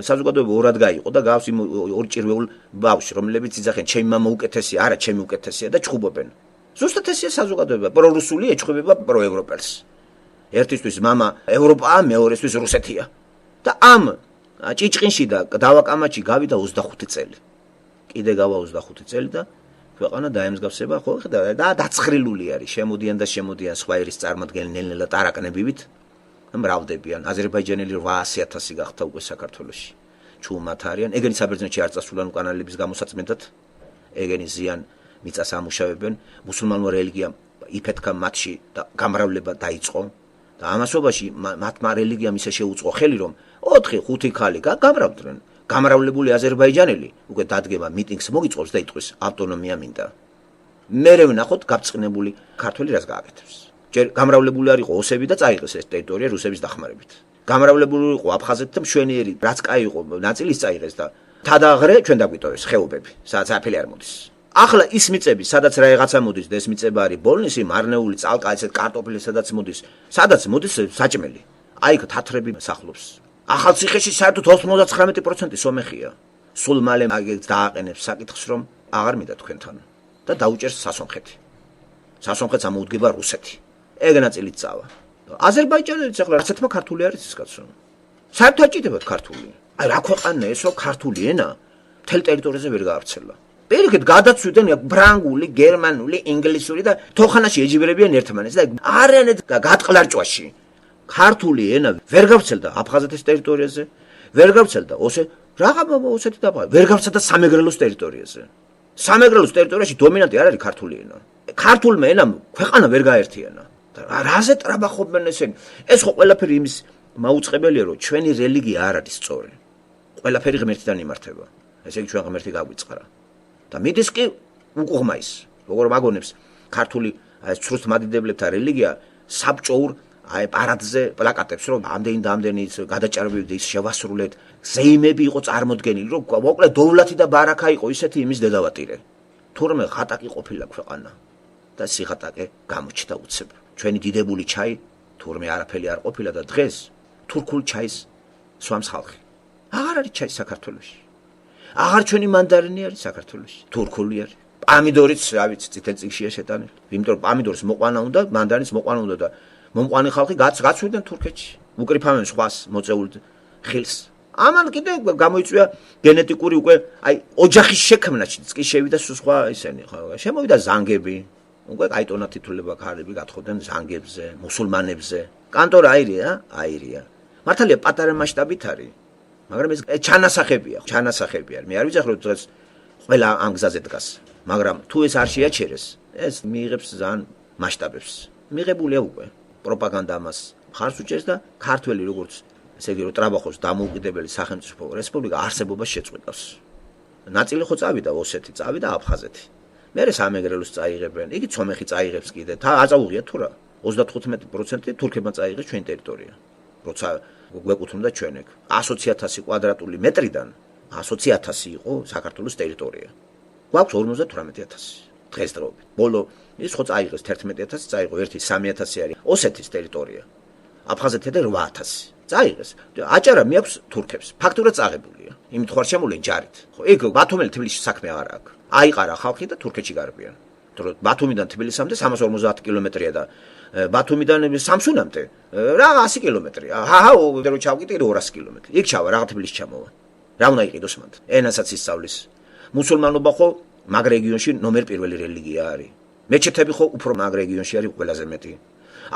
A: საზოგადოება ორად გაიყო და გავს იმ ორ ჭირვეულ ბავშვს, რომლებიც იძახენ, ჩემი მამა უკეთესია, არა ჩემი უკეთესია და ჩხუბობენ. ზუსტად ესეა საზოგადოება, პრორუსული ეჩხუბება პროევროპელს. ერთისთვის მამა ევროპაა, მეორესთვის რუსეთია. და ამ ჭიჭყინში და დავაკამაჩი გავიდა 25 წელი. კიდე გავა 25 წელი და ქვეყანა დაემსგავსება, ხო და დაცხრილული არის, შემოდიან სხვა ერის წარმოადგენელი ტარაკნებივით. მრავლდებიან. აზერბაიჯანელი 800.000 გახდა უკვე საქართველოში. ჩუმად არიან. ეგენი საბერძნეთში არ წასულან უკანალების გამოსაწმენდად. ეგენი ზიან მიწას ამუშავებენ. მუსულმანმა რელიგიამ იფეთქა მათში და გამრავლება დაიწყო. და ამასობაში მათმა რელიგიამ ისე შეუწყო ხელი, რომ 4-5 ქალი გამრავდნენ. გამრავლებული აზერბაიჯანელი უკვე დადგება მიტინგს მოგიწყობს და იტყვის ავტონომია მინდა. მერე ვნახოთ გაბწყნებული ქართველი რას გააკეთებს. ჯერ გამრავლებული არ იყო ოსები და წაიღეს ეს ტერიტორია რუსების დახმარებით. გამრავლებული იყო აფხაზეთთან მშვენიერი რაც კაი იყო ნაწილის წაიღეს და თადაღრე ჩვენ დაგვიტოვეს ხეობები, სადაც აფელი არ მოდის. ახლა ის მიწები, სადაც რაღაცა მოდის და ეს მიწება არის ბოლნისი, მარნეული, წალკა, ესეთ კარტოფილი, სადაც მოდის საჭმელი. აი იქ თათრები სახლობს. ახალციხეში საერთოდ 99% სომეხია. სულ მალე აგებს დააყენებს საკითხს, რომ აღარ მინდა თქვენთან და დაუჭერს სასონხეთი. სასონხეთს ამოუდგება რუსეთი. ეგ ნაწილით წავა. აზერბაიჯანელიც ახლა რაც ეთმა ქართული არის ის კაცო. საერთოდ აჭირდებათ ქართული. აი რა ქვეყანაა ეს, რომ ქართული ენა მთელ ტერიტორიაზე ვერ გაავრცელა. პირიქით გადაცვიდნენ ბრანგული, გერმანული, ინგლისური და თოხანაში ეჯიბრებიან ერთმანეთს და არიანეთ გატყლარჭვაში. ქართული ენა ვერ გავრცელდა აფხაზეთის ტერიტორიაზე, ვერ გავრცელდა oseti და ვერ გავრცელდა სამეგრელოს ტერიტორიაზე. სამეგრელოს ტერიტორიაში დომინანტი არ არის ქართული ენა. ქართულმა ენამ ქვეყანა ვერ გაერთიანა. რაზე ტრაბახობენ ესენი? ეს ხო ყველაფერი იმის მაუწყებელია, რომ ჩვენი რელიგია არ არის სწორი. ყველაფერი ღმერთიდან იმართება. ესე იგი ჩვენ ღმერთი გაგვიწყარა. და მიდის კი უკუღმაის, როგორ მაგონებს ქართული ცრუსმადიდებლებთა რელიგია საბჭოურ პარადზე პლაკატებს, რომ ამდენი გადაჭარბებდი ის შევასრულეთ, ზეიმები იყო წარმოდგენილი, რომ მოკლედ დოვლათი და ბარაკა იყო ისეთი იმის დედავატირე. თურმე ხატაკი ყოფილა ქვეყანა და სიღატაკე გამოჩნდა უცებ. ჩვენი დიდებული ჩაი თურმე არაფერი არ ყოფილა და დღეს თურქულ ჩაის სვამს ხალხი. აღარ არის ჩაი საქართველოში. აღარ ჩვენი მანდარინი არის საქართველოში. თურქული არის. პამიდორიც, რა ვიცი, წითელ წიგშია შეტანილი. იმიტომ რომ პამიდორის მოყვანა უნდა, მანდარინის მოყვანა უნდა და მომყვანი ხალხი გაცვიდნენ თურქეთში. უკრიფავენ სხვას მოწეულ ხილს. ამან კიდე გამოიწვია გენეტიკური უკვე ოჯახის შექმნაში კი შევიდა სხვა ისენი ხო. შემოვიდა ზანგები. უკვე აიტონა თითულება ქალები გათხოვდნენ ზანგებზე, მუსულმანებზე. კანტორა აირია. მართალია პატარა მასშტაბით არის. მაგრამ ეს ჩანასახებია. მე არ ვიცი ახლა დღეს ყველა ამ გზაზე დგას. მაგრამ თუ ეს არ შეაჩერეს, ეს მიიღებს ძალიან მასშტაბებს. მიღებულია უკვე პროპაგანდა ამას მხარს უჭერს და ქართველი როგორც ესე იგი რომ ტრაბახოს დამოუკიდებელი სახელმწიფო რესპუბლიკა არსებობას შეწყვეტავს. ნაწილი ხო წავიდა ოსეთი, წავიდა აფხაზეთი. მერე სამეგრელოს წაიღებენ. იგი ცომეხი წაიღებს კიდე. აწაუღიათ თუ რა? 95% თურქებმა წაიღეს ჩვენი ტერიტორია. როცა გვეკუთვნოდა ჩვენ ეგ 120,000 კვადრატული მეტრიდან 120,000 იყო საქართველოს ტერიტორია. გვაქვს 58,000 დღესდღეობით. ბოლო ის ხო წაიღეს 11,000 წაიღო 3,000 არის ოსეთის ტერიტორია. აფხაზეთიდან 8,000 წაიღეს. აჭარა მიაქვს თურქებს. ფაქტურად წაღებულია. იმით ხარ შემოვლენ ჯარით. ხო ეგ ბათუმელი თბილისში საქმე აღარ აქვს. აიყარა ხალხი და თურქეთში გარბიან. თორემ ბათუმიდან თბილისამდე 350 კილომეტრია და ბათუმიდან სამსუნამდე რა 100 კილომეტრია. რო ჩავკიდე 200 კილომეტრი. იქ ჩავა რა თბილისში ჩამოვა. რა უნდა იყიდოს მანდ? ენასაც ისწავლის. მუსულმანობა ხო მაგ რეგიონში ნომერ პირველი რელიგია არის. მეჩეთები ხო უფრო მაგ რეგიონში არის ყველაზე მეტი.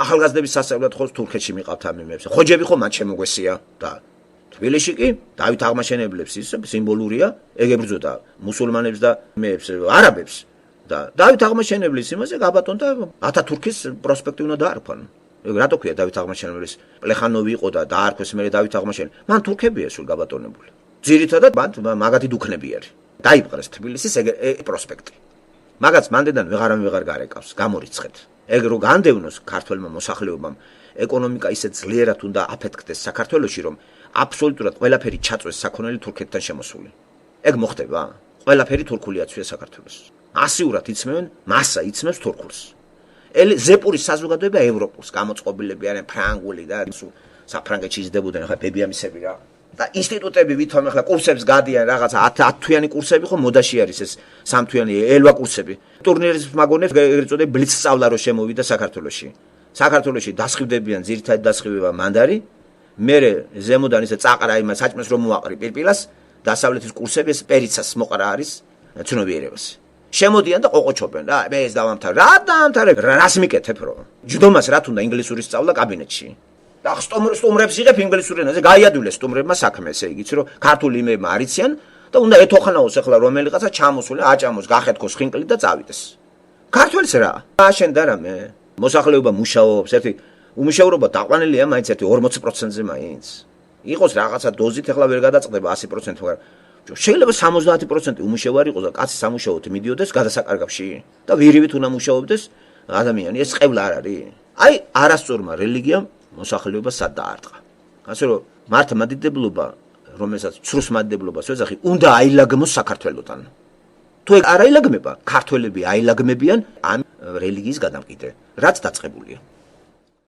A: ახალგაზრდების სასწავლებლად ხო თურქეთში მიყავთ ამ იმებს. ხოჯები ხო მათ შემოგვესია და თბილისში კი დავით აღმაშენებლებს ის სიმბოლურია, ეგ ებრძოდა მუსულმანებს და მეებს არაბებს. და დავით აღმაშენებლის იმაზე გაბატონდა ათათურქის პროსპექტი უნდა დაარქვან. ეგ რატო ქვია დავით აღმაშენებლის პლეხანოვი იყო და დაარქვეს მე დავით აღმაშენებელი. მან თურქებია სულ გაბატონებული. ძირითადად მაგათი დუქნები არის. დაიპყრეს თბილისის ეგ პროსპექტი. მაგაც მანდედან ვეღარ გარეკავს, გამორიცხეთ. ეგ რო განდევნოს ქართველმა მოსახლეობამ ეკონომიკა ისე ძლიერად უნდა აფეთქდეს საქართველოში, რომ აბსოლუტურად ყველაფერი ჩაწვეს საქონელი თურქეთთან შემოსული. ეგ მოხდება? ყველაფერი თურქული აცვია საქართველოს. მასიურად იცმევენ, მასა იცმევს თურქულს. ზეპურის საზოგადოება ევროპულს, გამოწყობილები არიან ფრანგული და საფრანგეთში იზრდებოდნენ ხა ბებიამისები რა. და ინსტიტუტები ვითომ ახლა კურსებს გადიან რაღაცა 10 თვიანი კურსები ხო მოდაში არის ეს 3 თვიანი ელვა კურსები. ტურნირის მაგონებს ეგრეთ წოდებული ბლიც სწავლა რო შემოვიდა საქართველოში. საქართველოში დასხივდებიან ძირითადად დასხივება მანდარი, მერე ზემოდან ისე წაყრა იმას საჭმელს რომ მოაყრი პირპილას, დასავლეთის კურსები ეს პერიცას მოყრა არის ცნობიერებას. შემოდიან და ყოყოჩობენ რა, მე ეს დავამთავრე. რა დავამთავრე? რას მიკეთებ რო? ჯდომას რა თუნდა ინგლისური სწავლა კაბინეტში. და სტუმრებს იღებ ინგლისურ ენაზე, გაიადვილეს სტუმრებმა საქმე, ესე იგიც რომ ქართული იმებმა არიციან და უნდა ეთოხანაოს ახლა რომელიღაცა ჩამოსული, აჭამოს, გახეთქოს ხინკლით და წავიდეს. ქართველს რა? აშენდა რამე. მოსახლეობა მუშაობს, ერთი უმუშევრობა დაყვანილია მაინც ერთი 40%-ზე მაინც. იყოს რაღაცა დოზით, ახლა ვერ გადაწყდება 100%, მაგრამ შეიძლება 70% უმუშევი არ იყოს და კაცი სამუშაოდ მიდიოდეს გადასაკარგავში და ვირივით უნდა მუშაობდეს ადამიანი, ეს ყევლა არ არის. აი, არასწორმა რელიგიამ მოსახლეობას სად დაარტყა. ასე რომ მართლმადიდებლობა, რომელსაც ცრუს მადიდებლობას ვეძახი, უნდა აილაგმოს საქართველოსთან. თუ არ აილაგმება, ქართველები აილაგმებიან ამ რელიგიის გადამყიდე, რაც დაწყებულია.